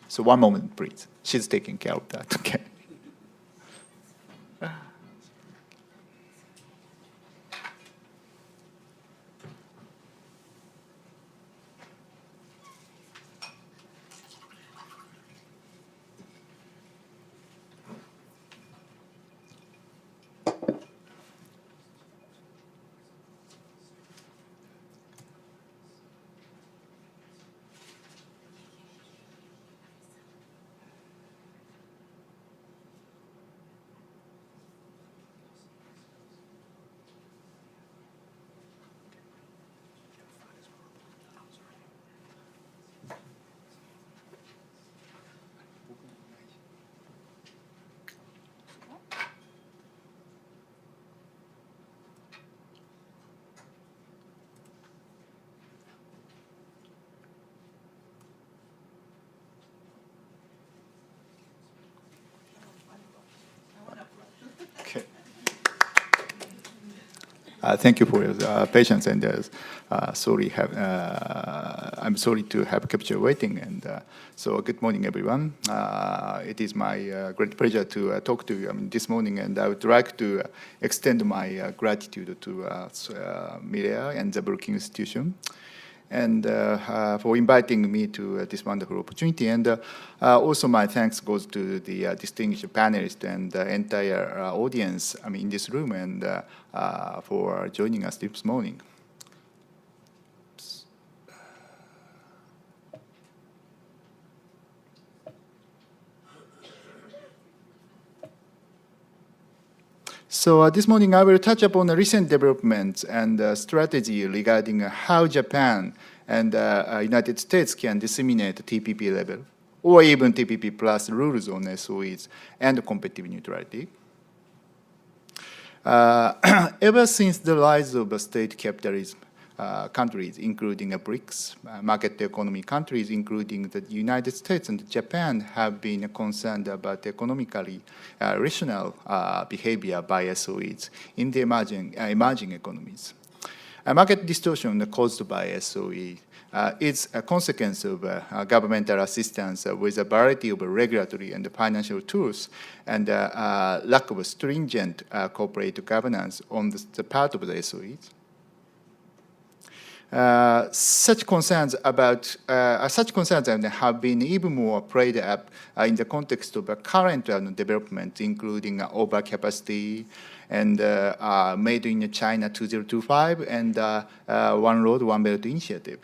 So one moment, please. She's taking care of that, okay? Okay. Thank you for your patience, and I'm sorry to have kept you waiting. And so, good morning, everyone. It is my great pleasure to talk to you this morning, and I would like to extend my gratitude to Mireya and the Brookings Institution, and for inviting me to this wonderful opportunity. And also my thanks goes to the distinguished panelists and the entire audience in this room, and for joining us this morning. So this morning I will touch upon the recent developments and strategy regarding how Japan and United States can disseminate TPP level or even TPP plus rules on SOEs and competitive neutrality. Ever since the rise of state capitalism, countries, including BRICS, market economy countries, including the United States and Japan, have been concerned about economically rational behavior by SOEs in the emerging economies. Market distortion caused by SOE is a consequence of governmental assistance with a variety of regulatory and financial tools and lack of stringent corporate governance on the part of the SOEs. Such concerns have been even more played up in the context of current development, including overcapacity and Made in China 2025 and One Road, One Belt initiative.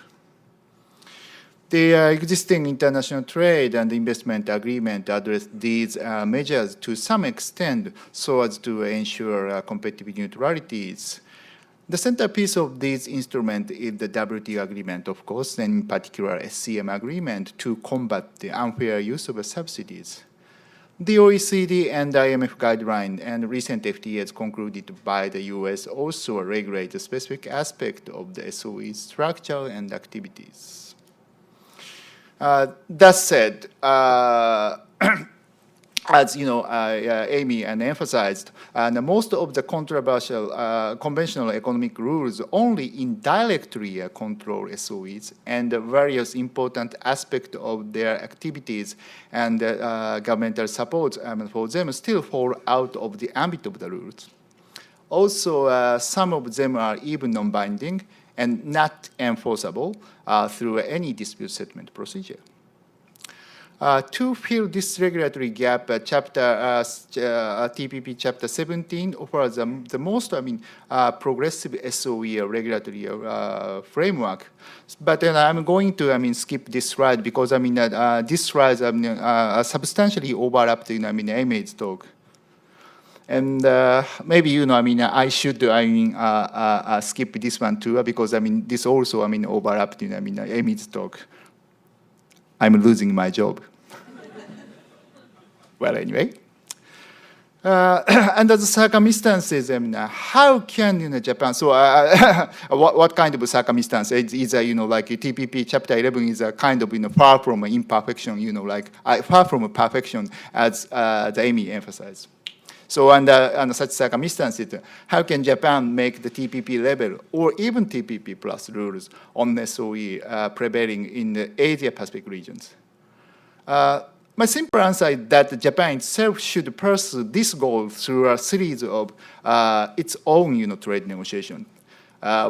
The existing international trade and investment agreement address these measures to some extent so as to ensure competitive neutralities. The centerpiece of this instrument is the WTO agreement, of course, and in particular SCM agreement to combat the unfair use of subsidies. The OECD and IMF guideline and recent FTAs concluded by the US also regulate a specific aspect of the SOE structure and activities. That said, as Amy emphasized, most of the controversial conventional economic rules only indirectly control SOEs, and various important aspects of their activities and governmental support for them still fall out of the ambit of the rules. Also, some of them are even non-binding and not enforceable through any dispute settlement procedure. To fill this regulatory gap, TPP Chapter 17 offers the most progressive SOE regulatory framework. But I'm going to skip this slide because this slide substantially overlapped in Amy's talk. And maybe I should skip this one too because this also overlapped in Amy's talk. I'm losing my job. Well, anyway. Under the circumstances, how can Japan? So, what kind of circumstance? It's like TPP Chapter 11 is a kind of far from imperfection, far from perfection, as the Amy emphasized. So, under such circumstances, how can Japan make the TPP level or even TPP plus rules on SOE prevailing in the Asia-Pacific regions? My simple answer is that Japan itself should pursue this goal through a series of its own trade negotiations.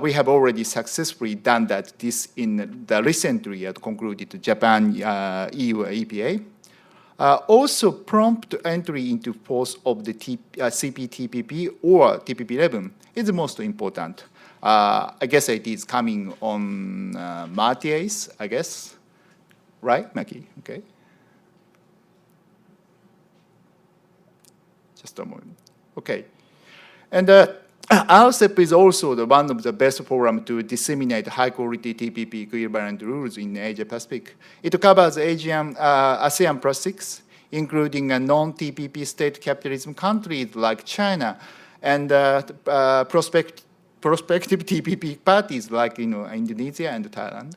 We have already successfully done that this in the recently concluded Japan-EU EPA. Also, prompt entry into force of the CPTPP or TPP-11 is the most important. I guess it is coming on March 8th, I guess. Right, Maki? Okay. Just a moment. Okay. And RCEP is also one of the best forums to disseminate high-quality TPP equivalent rules in Asia-Pacific. It covers ASEAN plus 6, including non-TPP state capitalism countries like China, and prospective TPP parties like Indonesia and Thailand.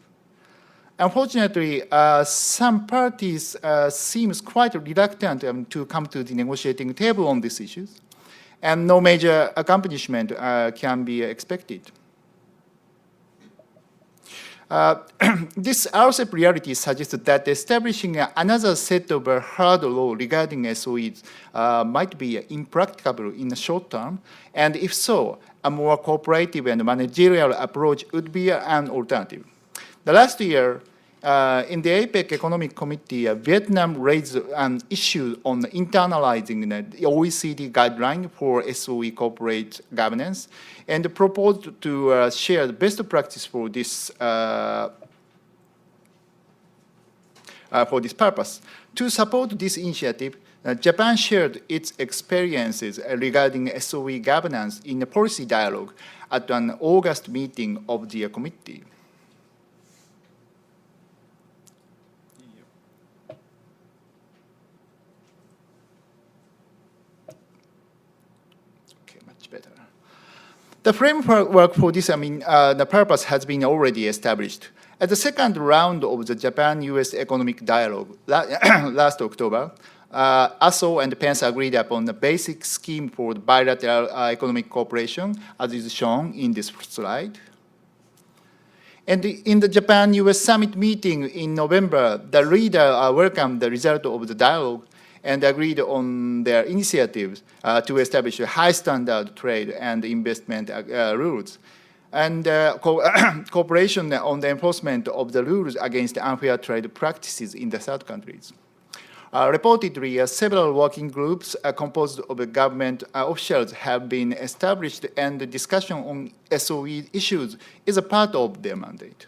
Unfortunately, some parties seems quite reluctant to come to the negotiating table on these issues, and no major accomplishment can be expected. This RCEP reality suggests that establishing another set of hard law regarding SOEs might be impracticable in the short term, and if so, a more cooperative and managerial approach would be an alternative. The last year, in the APEC Economic Committee, Vietnam raised an issue on internalizing the OECD guideline for SOE corporate governance and proposed to share the best practice for this purpose. To support this initiative, Japan shared its experiences regarding SOE governance in a policy dialogue at an August meeting of the committee. The framework for this, the purpose has been already established. At the second round of the Japan-US economic dialogue last October, ASO and Pence agreed upon the basic scheme for the bilateral economic cooperation, as is shown in this slide. And in the Japan-US summit meeting in November, the leader welcomed the result of the dialogue and agreed on their initiatives to establish a high standard trade and investment rules. and cooperation on the enforcement of the rules against unfair trade practices in the third countries. Reportedly, several working groups composed of government officials have been established, and the discussion on SOE issues is a part of their mandate.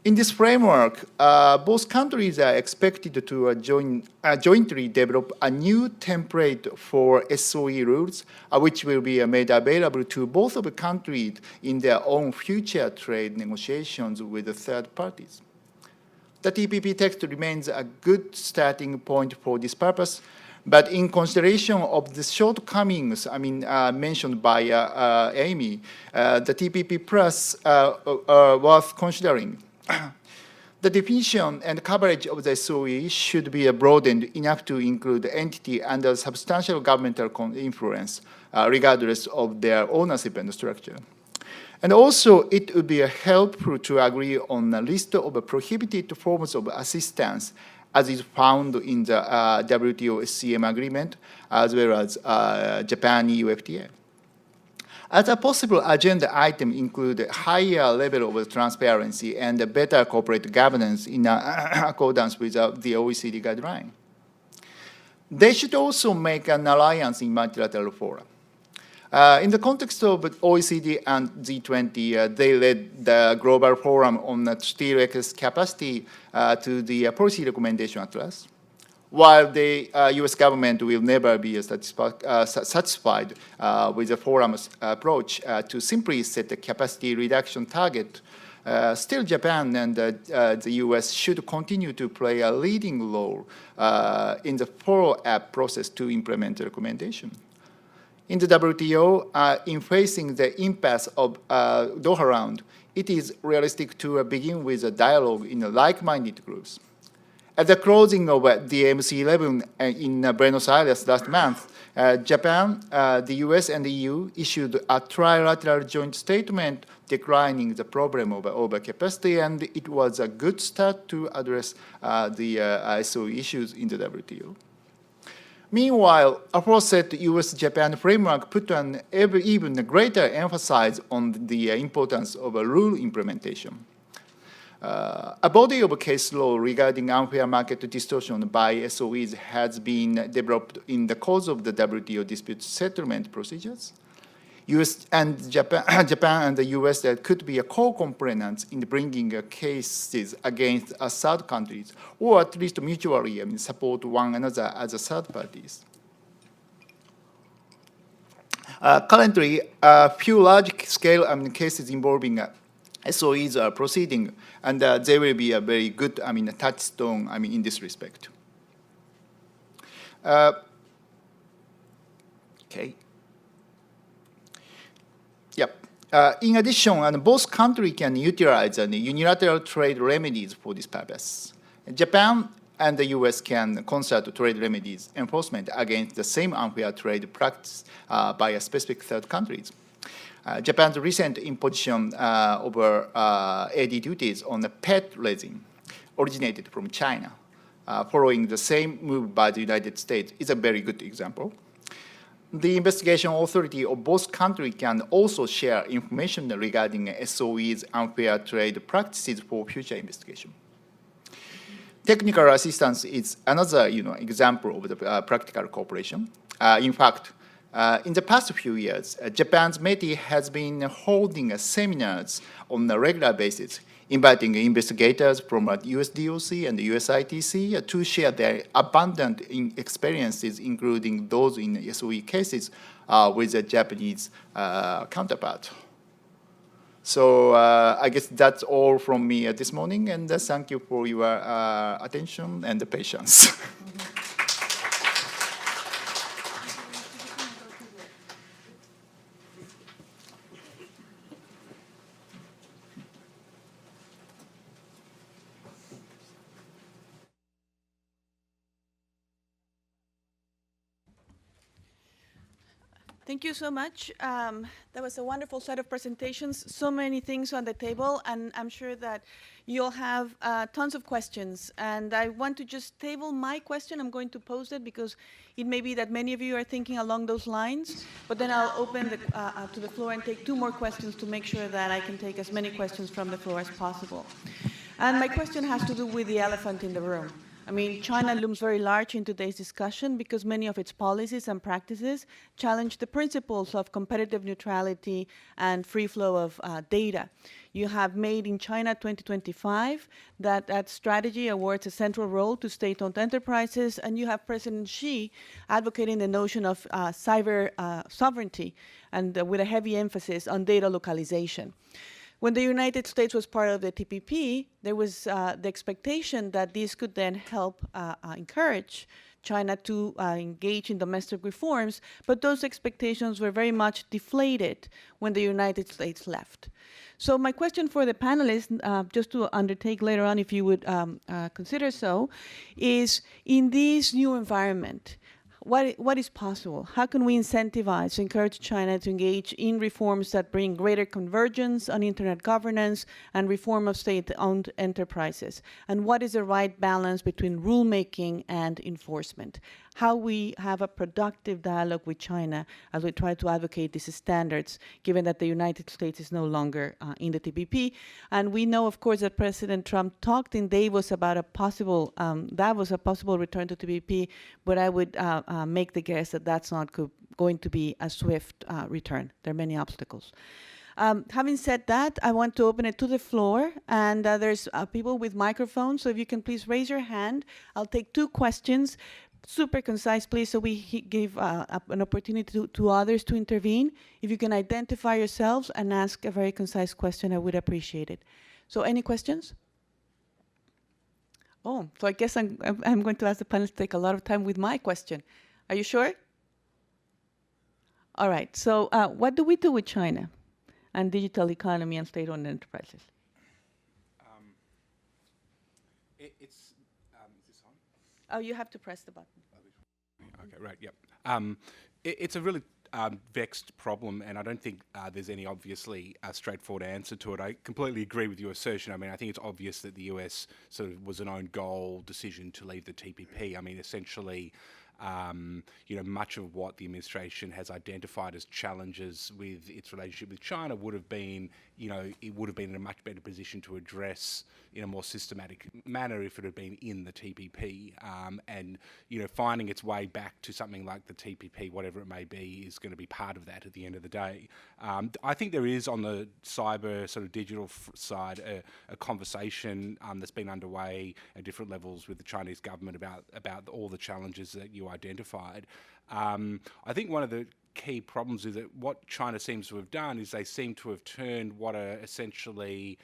In this framework, both countries are expected to jointly develop a new template for SOE rules, which will be made available to both of the countries in their own future trade negotiations with the third parties. The TPP text remains a good starting point for this purpose, but in consideration of the shortcomings, mentioned by Amy, the TPP Plus are worth considering. The definition and coverage of the SOE should be broadened enough to include entity under substantial governmental influence, regardless of their ownership and structure. And also, it would be helpful to agree on a list of prohibited forms of assistance, as is found in the WTO SCM agreement, as well as Japan-EU FTA. As a possible agenda item include a higher level of transparency and a better corporate governance in accordance with the OECD guideline. They should also make an alliance in multilateral fora. In the context of OECD and G20, they led the Global Forum on Steel Excess Capacity to the Policy Recommendation Atlas. While the US government will never be satisfied with the forum's approach to simply set a capacity reduction target, still Japan and the US should continue to play a leading role in the follow-up process to implement the recommendation. In the WTO, in facing the impasse of Doha round, it is realistic to begin with a dialogue in like-minded groups. At the closing of the MC11 in Buenos Aires last month, Japan, the US, and the EU issued a trilateral joint statement declining the problem of overcapacity, and it was a good start to address the ISO issues in the WTO. Meanwhile, aforesaid US-Japan framework put an even greater emphasis on the importance of rule implementation. A body of case law regarding unfair market distortion by SOEs has been developed in the course of the WTO dispute settlement procedures. Japan and the US could be a core components in bringing cases against third countries, or at least mutually support one another as third parties. Currently, a few large-scale cases involving SOEs are proceeding, and they will be a very good touchstone in this respect. Okay. Yep. In addition, both countries can utilize unilateral trade remedies for this purpose. Japan and the US can concert trade remedies enforcement against the same unfair trade practice by a specific third countries. Japan's recent imposition over AD duties on the PET resin originated from China, following the same move by the United States, is a very good example. The investigation authority of both countries can also share information regarding SOE's unfair trade practices for future investigation. Technical assistance is another example of the practical cooperation. In fact, in the past few years, Japan's METI has been holding seminars on a regular basis, inviting investigators from US DOC and US ITC to share their abundant experiences, including those in SOE cases, with a Japanese counterpart. So I guess that's all from me this morning, and thank you for your attention and patience. Thank you so much. That was a wonderful set of presentations, so many things on the table, and I'm sure that you'll have tons of questions. And I want to just table my question. I'm going to pose it because it may be that many of you are thinking along those lines, but then I'll open to the floor and take two more questions to make sure that I can take as many questions from the floor as possible. And my question has to do with the elephant in the room. I mean, China looms very large in today's discussion because many of its policies and practices challenge the principles of competitive neutrality and free flow of data. You have Made in China 2025, that strategy awards a central role to state-owned enterprises, and you have President Xi advocating the notion of cyber sovereignty and with a heavy emphasis on data localization. When the United States was part of the TPP, there was the expectation that this could then help encourage China to engage in domestic reforms, but those expectations were very much deflated when the United States left. So my question for the panelists, just to undertake later on if you would consider so, is in this new environment, what is possible? How can we incentivize, encourage China to engage in reforms that bring greater convergence on internet governance and reform of state-owned enterprises? And what is the right balance between rulemaking and enforcement? How we have a productive dialogue with China as we try to advocate these standards, given that the United States is no longer in the TPP. And we know, of course, that President Trump talked in Davos about a possible return to TPP, but I would make the guess that that's not going to be a swift return. There are many obstacles. Having said that, I want to open it to the floor, and there's people with microphones, so if you can please raise your hand. I'll take two questions. Super concise, please, so we give an opportunity to others to intervene. If you can identify yourselves and ask a very concise question, I would appreciate it. So any questions? Oh, so I guess I'm going to ask the panelists to take a lot of time with my question. Are you sure? All right, so what do we do with China and digital economy and state-owned enterprises? Is this on? Oh, you have to press the button. Okay, right, yep. It's a really vexed problem, and I don't think there's any obviously straightforward answer to it. I completely agree with your assertion. I mean, I think it's obvious that the US sort of was an own goal decision to leave the TPP. I mean, essentially, much of what the administration has identified as challenges with its relationship with China would have been, it would have been in a much better position to address in a more systematic manner if it had been in the TPP. And finding its way back to something like the TPP, whatever it may be, is going to be part of that at the end of the day. I think there is, on the cyber sort of digital side, a conversation that's been underway at different levels with the Chinese government about all the challenges that you identified. I think one of the key problems is that what China seems to have done is they seem to have turned what are essentially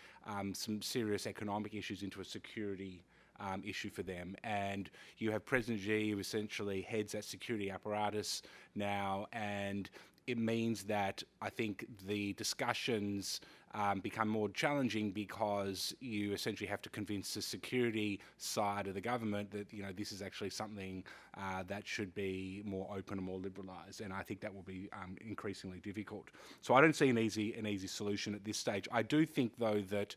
some serious economic issues into a security issue for them. And you have President Xi, who essentially heads that security apparatus now, and it means that I think the discussions become more challenging because you essentially have to convince the security side of the government that this is actually something that should be more open and more liberalised, and I think that will be increasingly difficult. So I don't see an easy solution at this stage. I do think, though, that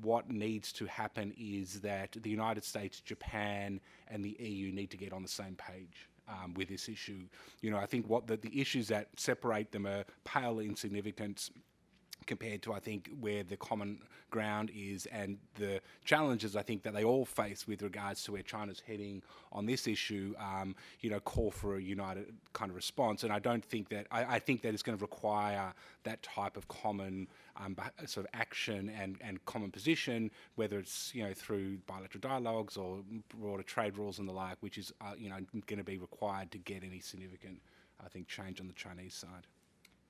what needs to happen is that the United States, Japan, and the EU need to get on the same page with this issue. I think the issues that separate them are pale insignificance compared to, I think, where the common ground is, and the challenges I think that they all face with regards to where China's heading on this issue, call for a united kind of response. And I don't think that, I think that it's going to require that type of common sort of action and common position, whether it's, through bilateral dialogues or broader trade rules and the like, which is, going to be required to get any significant, I think, change on the Chinese side.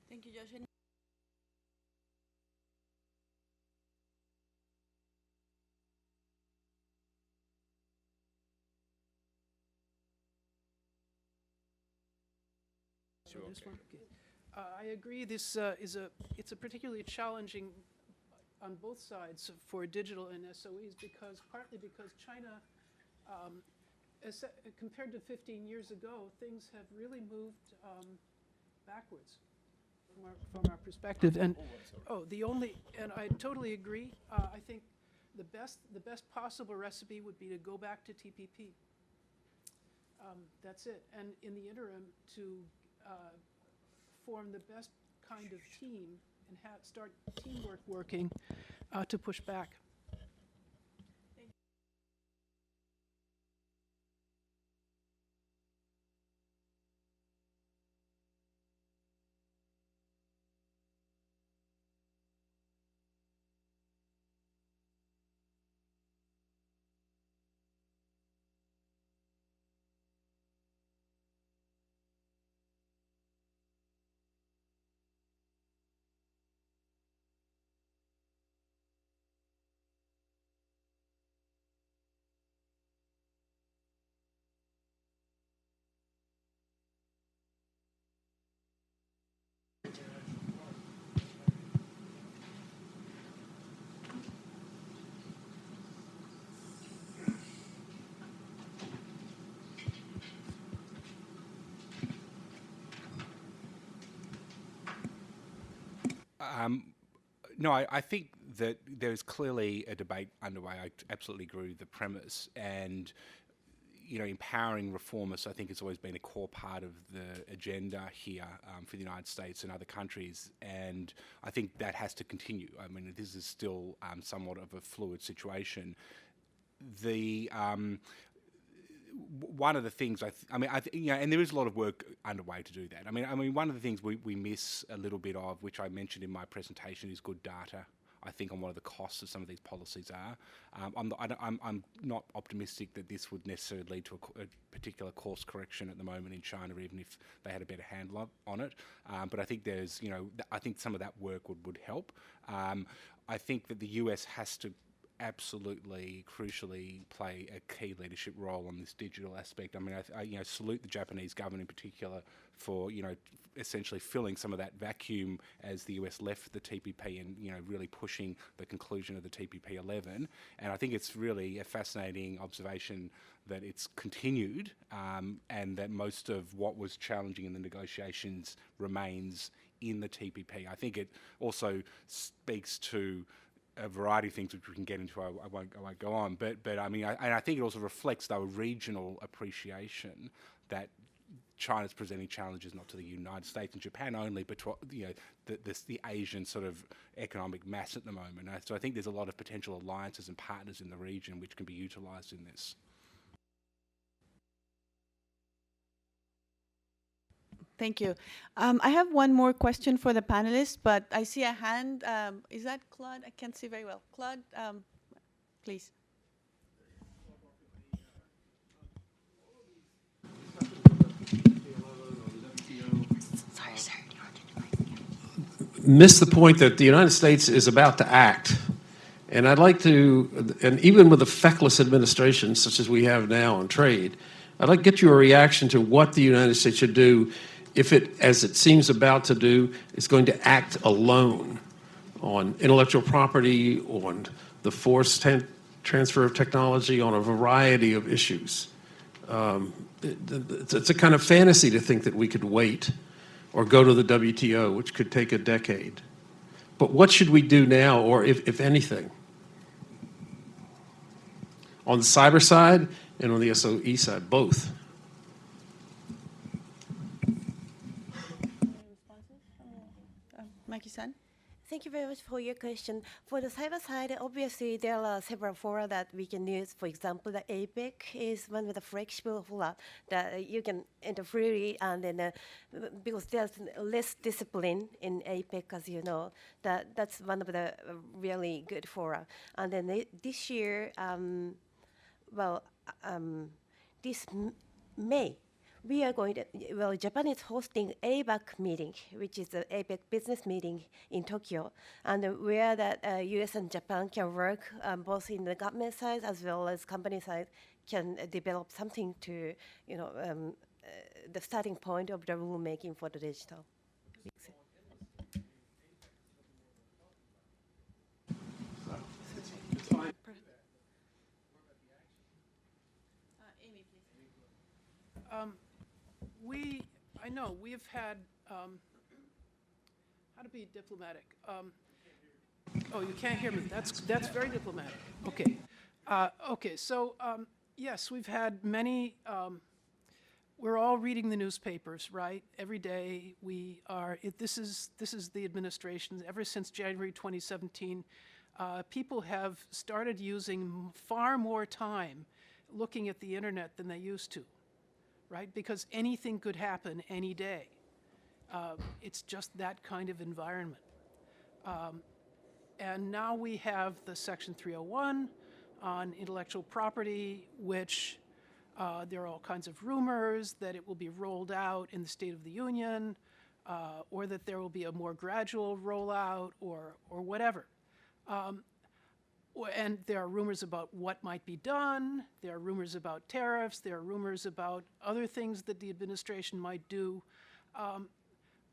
Thank you, Josh. So this one? Okay. I agree. This it's a particularly challenging on both sides for digital and SOEs partly because China, compared to 15 years ago, things have really moved backwards from our perspective. And, and I totally agree. I think the best possible recipe would be to go back to TPP. That's it. And in the interim, to form the best kind of team and start teamwork working to push back. No, I think that there's clearly a debate underway. I absolutely agree with the premise. And, you know, empowering reformists, I think, has always been a core part of the agenda here for the United States and other countries. And I think that has to continue. I mean, this is still somewhat of a fluid situation. One of the things and there is a lot of work underway to do that. I mean, one of the things we miss a little bit of, which I mentioned in my presentation, is good data. I think on what the costs of some of these policies are. I'm not optimistic that this would necessarily lead to a particular course correction at the moment in China, even if they had a better handle on it. But I think there's, I think some of that work would help. I think that the US has to absolutely, crucially play a key leadership role on this digital aspect. I mean, I salute the Japanese government in particular for, essentially filling some of that vacuum as the US left the TPP and, really pushing the conclusion of the TPP 11. And I think it's really a fascinating observation that it's continued and that most of what was challenging in the negotiations remains in the TPP. I think it also speaks to a variety of things which we can get into. I won't go on, but I mean, I think it also reflects though a regional appreciation that China's presenting challenges not to the United States and Japan only, but to the Asian sort of economic mass at the moment. So I think there's a lot of potential alliances and partners in the region which can be utilised in this. Thank you. I have one more question for the panelists, but I see a hand. Is that Claude? I can't see very well. Claude, please. Sorry, sir. Miss the point that the United States is about to act. And I'd like to, and even with a feckless administration such as we have now on trade, I'd like to get your reaction to what the United States should do if it, as it seems about to do, is going to act alone on intellectual property, on the forced transfer of technology, on a variety of issues. It's a kind of fantasy to think that we could wait or go to the WTO, which could take a decade. But what should we do now, or if anything? On the cyber side and on the SOE side, both. Maki-san? Thank you very much for your question. For the cyber side, obviously there are several fora that we can use. For example, the APEC is one of the flexible fora that you can enter freely, and then because there's less discipline in APEC, as you know, that's one of the really good fora. And then this year, this May, we are going to, Japan is hosting ABAC meeting, which is the APEC business meeting in Tokyo, and where that US and Japan can work both in the government side as well as company side, can develop something to, the starting point of the rulemaking for the digital. I know we have had How to be diplomatic. Oh, you can't hear me. That's very diplomatic. Okay. Yes, we've had many. We're all reading the newspapers, right? Every day we are. This is the administration. Ever since January 2017, people have started using far more time looking at the internet than they used to, right? Because anything could happen any day. It's just that kind of environment. And now we have the Section 301 on intellectual property, which there are all kinds of rumors that it will be rolled out in the State of the Union, or that there will be a more gradual rollout, or whatever. And there are rumors about what might be done. There are rumors about tariffs. There are rumors about other things that the administration might do.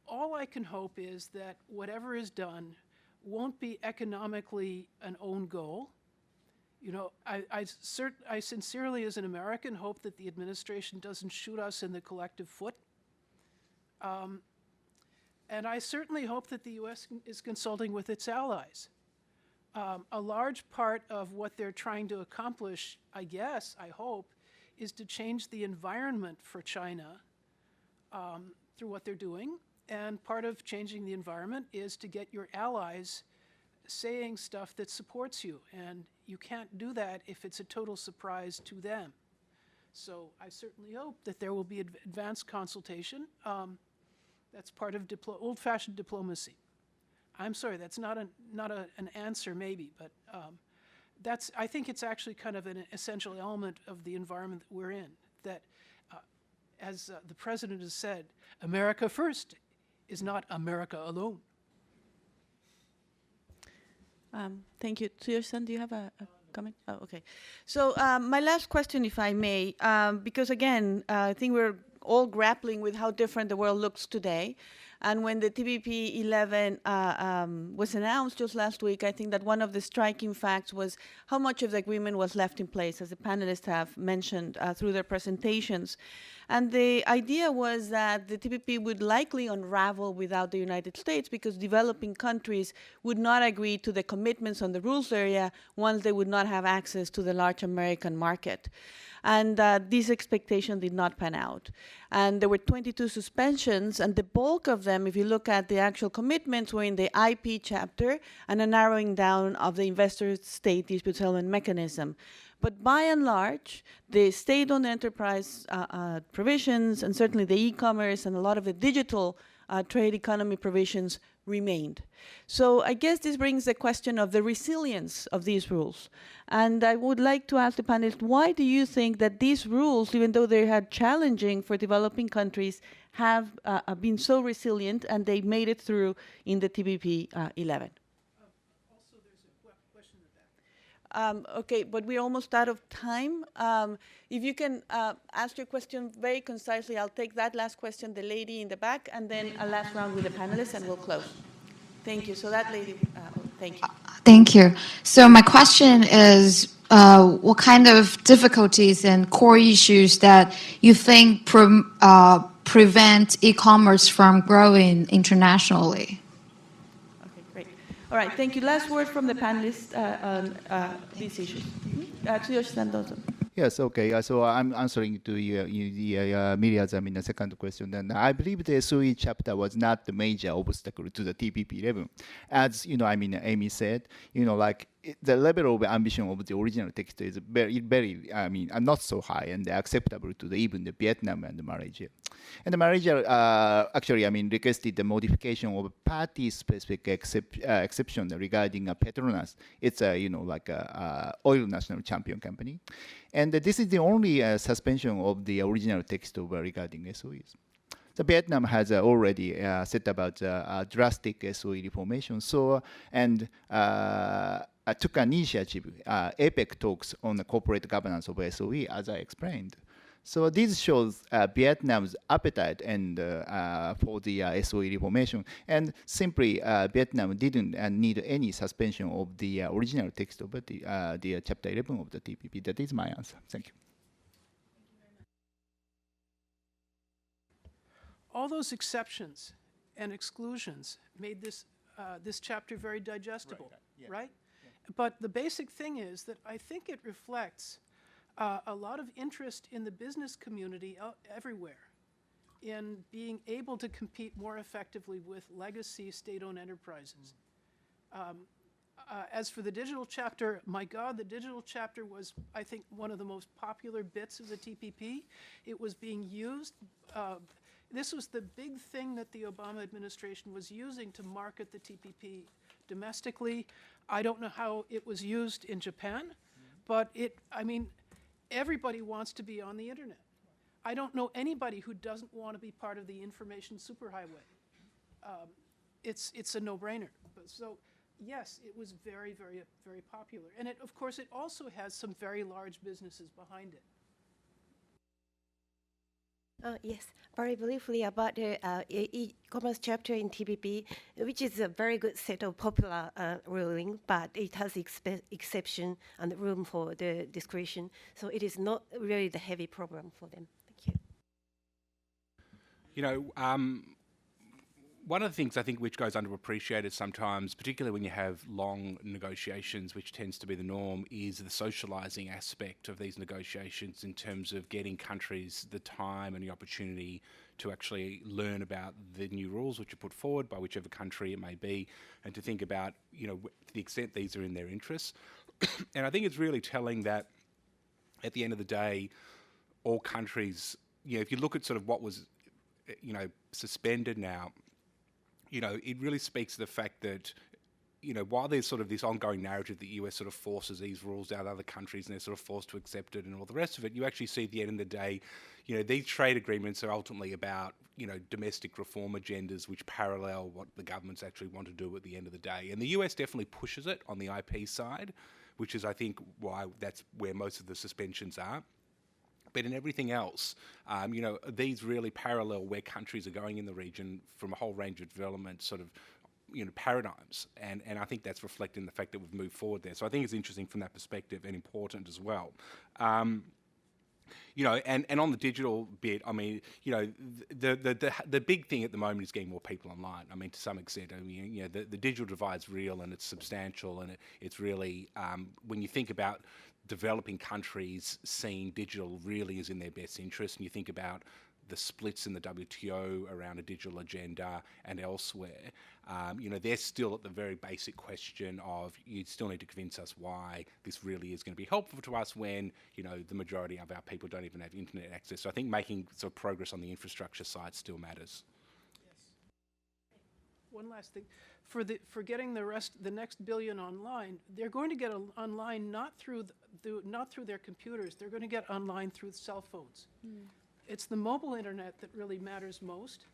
All I can hope is that whatever is done won't be economically an own goal. You know, I sincerely, as an American, hope that the administration doesn't shoot us in the collective foot. And I certainly hope that the U.S. is consulting with its allies. A large part of what they're trying to accomplish, I hope, is to change the environment for China through what they're doing. And part of changing the environment is to get your allies saying stuff that supports you. And you can't do that if it's a total surprise to them. So I certainly hope that there will be advanced consultation. That's part of old-fashioned diplomacy. I'm sorry, that's not an answer maybe, but I think it's actually kind of an essential element of the environment that we're in, that as the president has said, America first is not America alone. Thank you. Tsuyoshi-san, do you have a comment? Oh, okay. So my last question, if I may, because again, I think we're all grappling with how different the world looks today. And when the TPP 11 was announced just last week, I think that one of the striking facts was how much of the agreement was left in place, as the panelists have mentioned through their presentations. And the idea was that the TPP would likely unravel without the United States because developing countries would not agree to the commitments on the rules area once they would not have access to the large American market. And this expectation did not pan out. And there were 22 suspensions, and the bulk of them, if you look at the actual commitments, were in the IP chapter and a narrowing down of the investor-state dispute settlement mechanism. But by and large, the state-owned enterprise provisions, and certainly the e-commerce and a lot of the digital trade economy provisions remained. So I guess this brings the question of the resilience of these rules. And I would like to ask the panelists, why do you think that these rules, even though they are challenging for developing countries, have been so resilient and they made it through in the TPP 11? Also, there's a question in the back. Okay, but we're almost out of time. If you can ask your question very concisely, I'll take that last question, the lady in the back, and then a last round with the panelists, and we'll close. Thank you. So that lady, thank you. Thank you. So my question is, what kind of difficulties and core issues that you think prevent e-commerce from growing internationally? Okay, great. All right, thank you. Last word from the panelists on these issues. Tsuyoshi-san, dozo. Yes, okay. So I'm answering to Miriam's second question. And I believe the SOE chapter was not the major obstacle to the TPP 11. As Amy said, the level of ambition of the original text is very, not so high and acceptable to even the Vietnam and Malaysia. And Malaysia actually, requested the modification of party-specific exception regarding Petronas. It's a oil national champion company. And this is the only suspension of the original text regarding SOEs. So Vietnam has already set about drastic SOE reformation. And took an initiative, APEC talks on the corporate governance of SOE, as I explained. So this shows Vietnam's appetite and for the SOE reformation. And simply, Vietnam didn't need any suspension of the original text of the Chapter 11 of the TPP. That is my answer. Thank you. All those exceptions and exclusions made this chapter very digestible, yeah. right? But the basic thing is that I think it reflects a lot of interest in the business community everywhere in being able to compete more effectively with legacy state-owned enterprises. As for the digital chapter, my God, the digital chapter was, I think, one of the most popular bits of the TPP. It was being used. This was the big thing that the Obama administration was using to market the TPP domestically. I don't know how it was used in Japan, but everybody wants to be on the internet. I don't know anybody who doesn't want to be part of the information superhighway. It's a no-brainer. So yes, it was very, very, very popular. And of course, it also has some very large businesses behind it. Yes, very briefly about the e-commerce chapter in TPP, which is a very good set of popular ruling, but it has exception and room for the discretion. So it is not really the heavy problem for them. Thank you. You know, one of the things I think which goes underappreciated sometimes, particularly when you have long negotiations, which tends to be the norm, is the socialising aspect of these negotiations in terms of getting countries the time and the opportunity to actually learn about the new rules which are put forward by whichever country it may be, and to think about, you know, to the extent these are in their interests. And I think it's really telling that at the end of the day, all countries, you know, if you look at sort of what was, you know, suspended now, you know, it really speaks to the fact that, you know, while there's sort of this ongoing narrative that the US sort of forces these rules out other countries and they're sort of forced to accept it and all the rest of it, you actually see at the end of the day, you know, these trade agreements are ultimately about, you know, domestic reform agendas which parallel what the governments actually want to do at the end of the day. And the US definitely pushes it on the IP side, which is, I think, why that's where most of the suspensions are. But in everything else, you know, these really parallel where countries are going in the region from a whole range of development sort of, you know, paradigms. And I think that's reflected in the fact that we've moved forward there. So I think it's interesting from that perspective and important as well. You know, and on the digital bit, I mean, you know, the big thing at the moment is getting more people online. I mean, to some extent, I mean, you know, the digital divide's real and it's substantial, and it's really, when you think about developing countries seeing digital really is in their best interest, and you think about the splits in the WTO around a digital agenda and elsewhere, you know, they're still at the very basic question of, you still need to convince us why this really is going to be helpful to us when, you know, the majority of our people don't even have internet access. So I think making sort of progress on the infrastructure side still matters. Yes. One last thing. For getting the next billion online, they're going to get online not through their computers. They're going to get online through cell phones. It's the mobile internet that really matters most.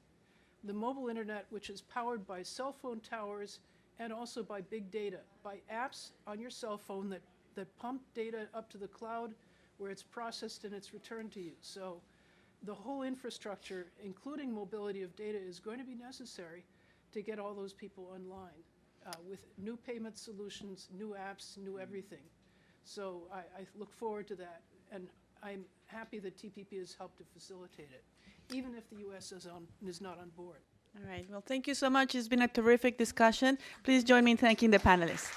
The mobile internet, which is powered by cell phone towers and also by big data, by apps on your cell phone that pump data up to the cloud where it's processed and it's returned to you. So the whole infrastructure, including mobility of data, is going to be necessary to get all those people online with new payment solutions, new apps, new everything. So I look forward to that. And I'm happy that TPP has helped to facilitate it, even if the U.S. is not on board. All right. Well, thank you so much. It's been a terrific discussion. Please join me in thanking the panelists.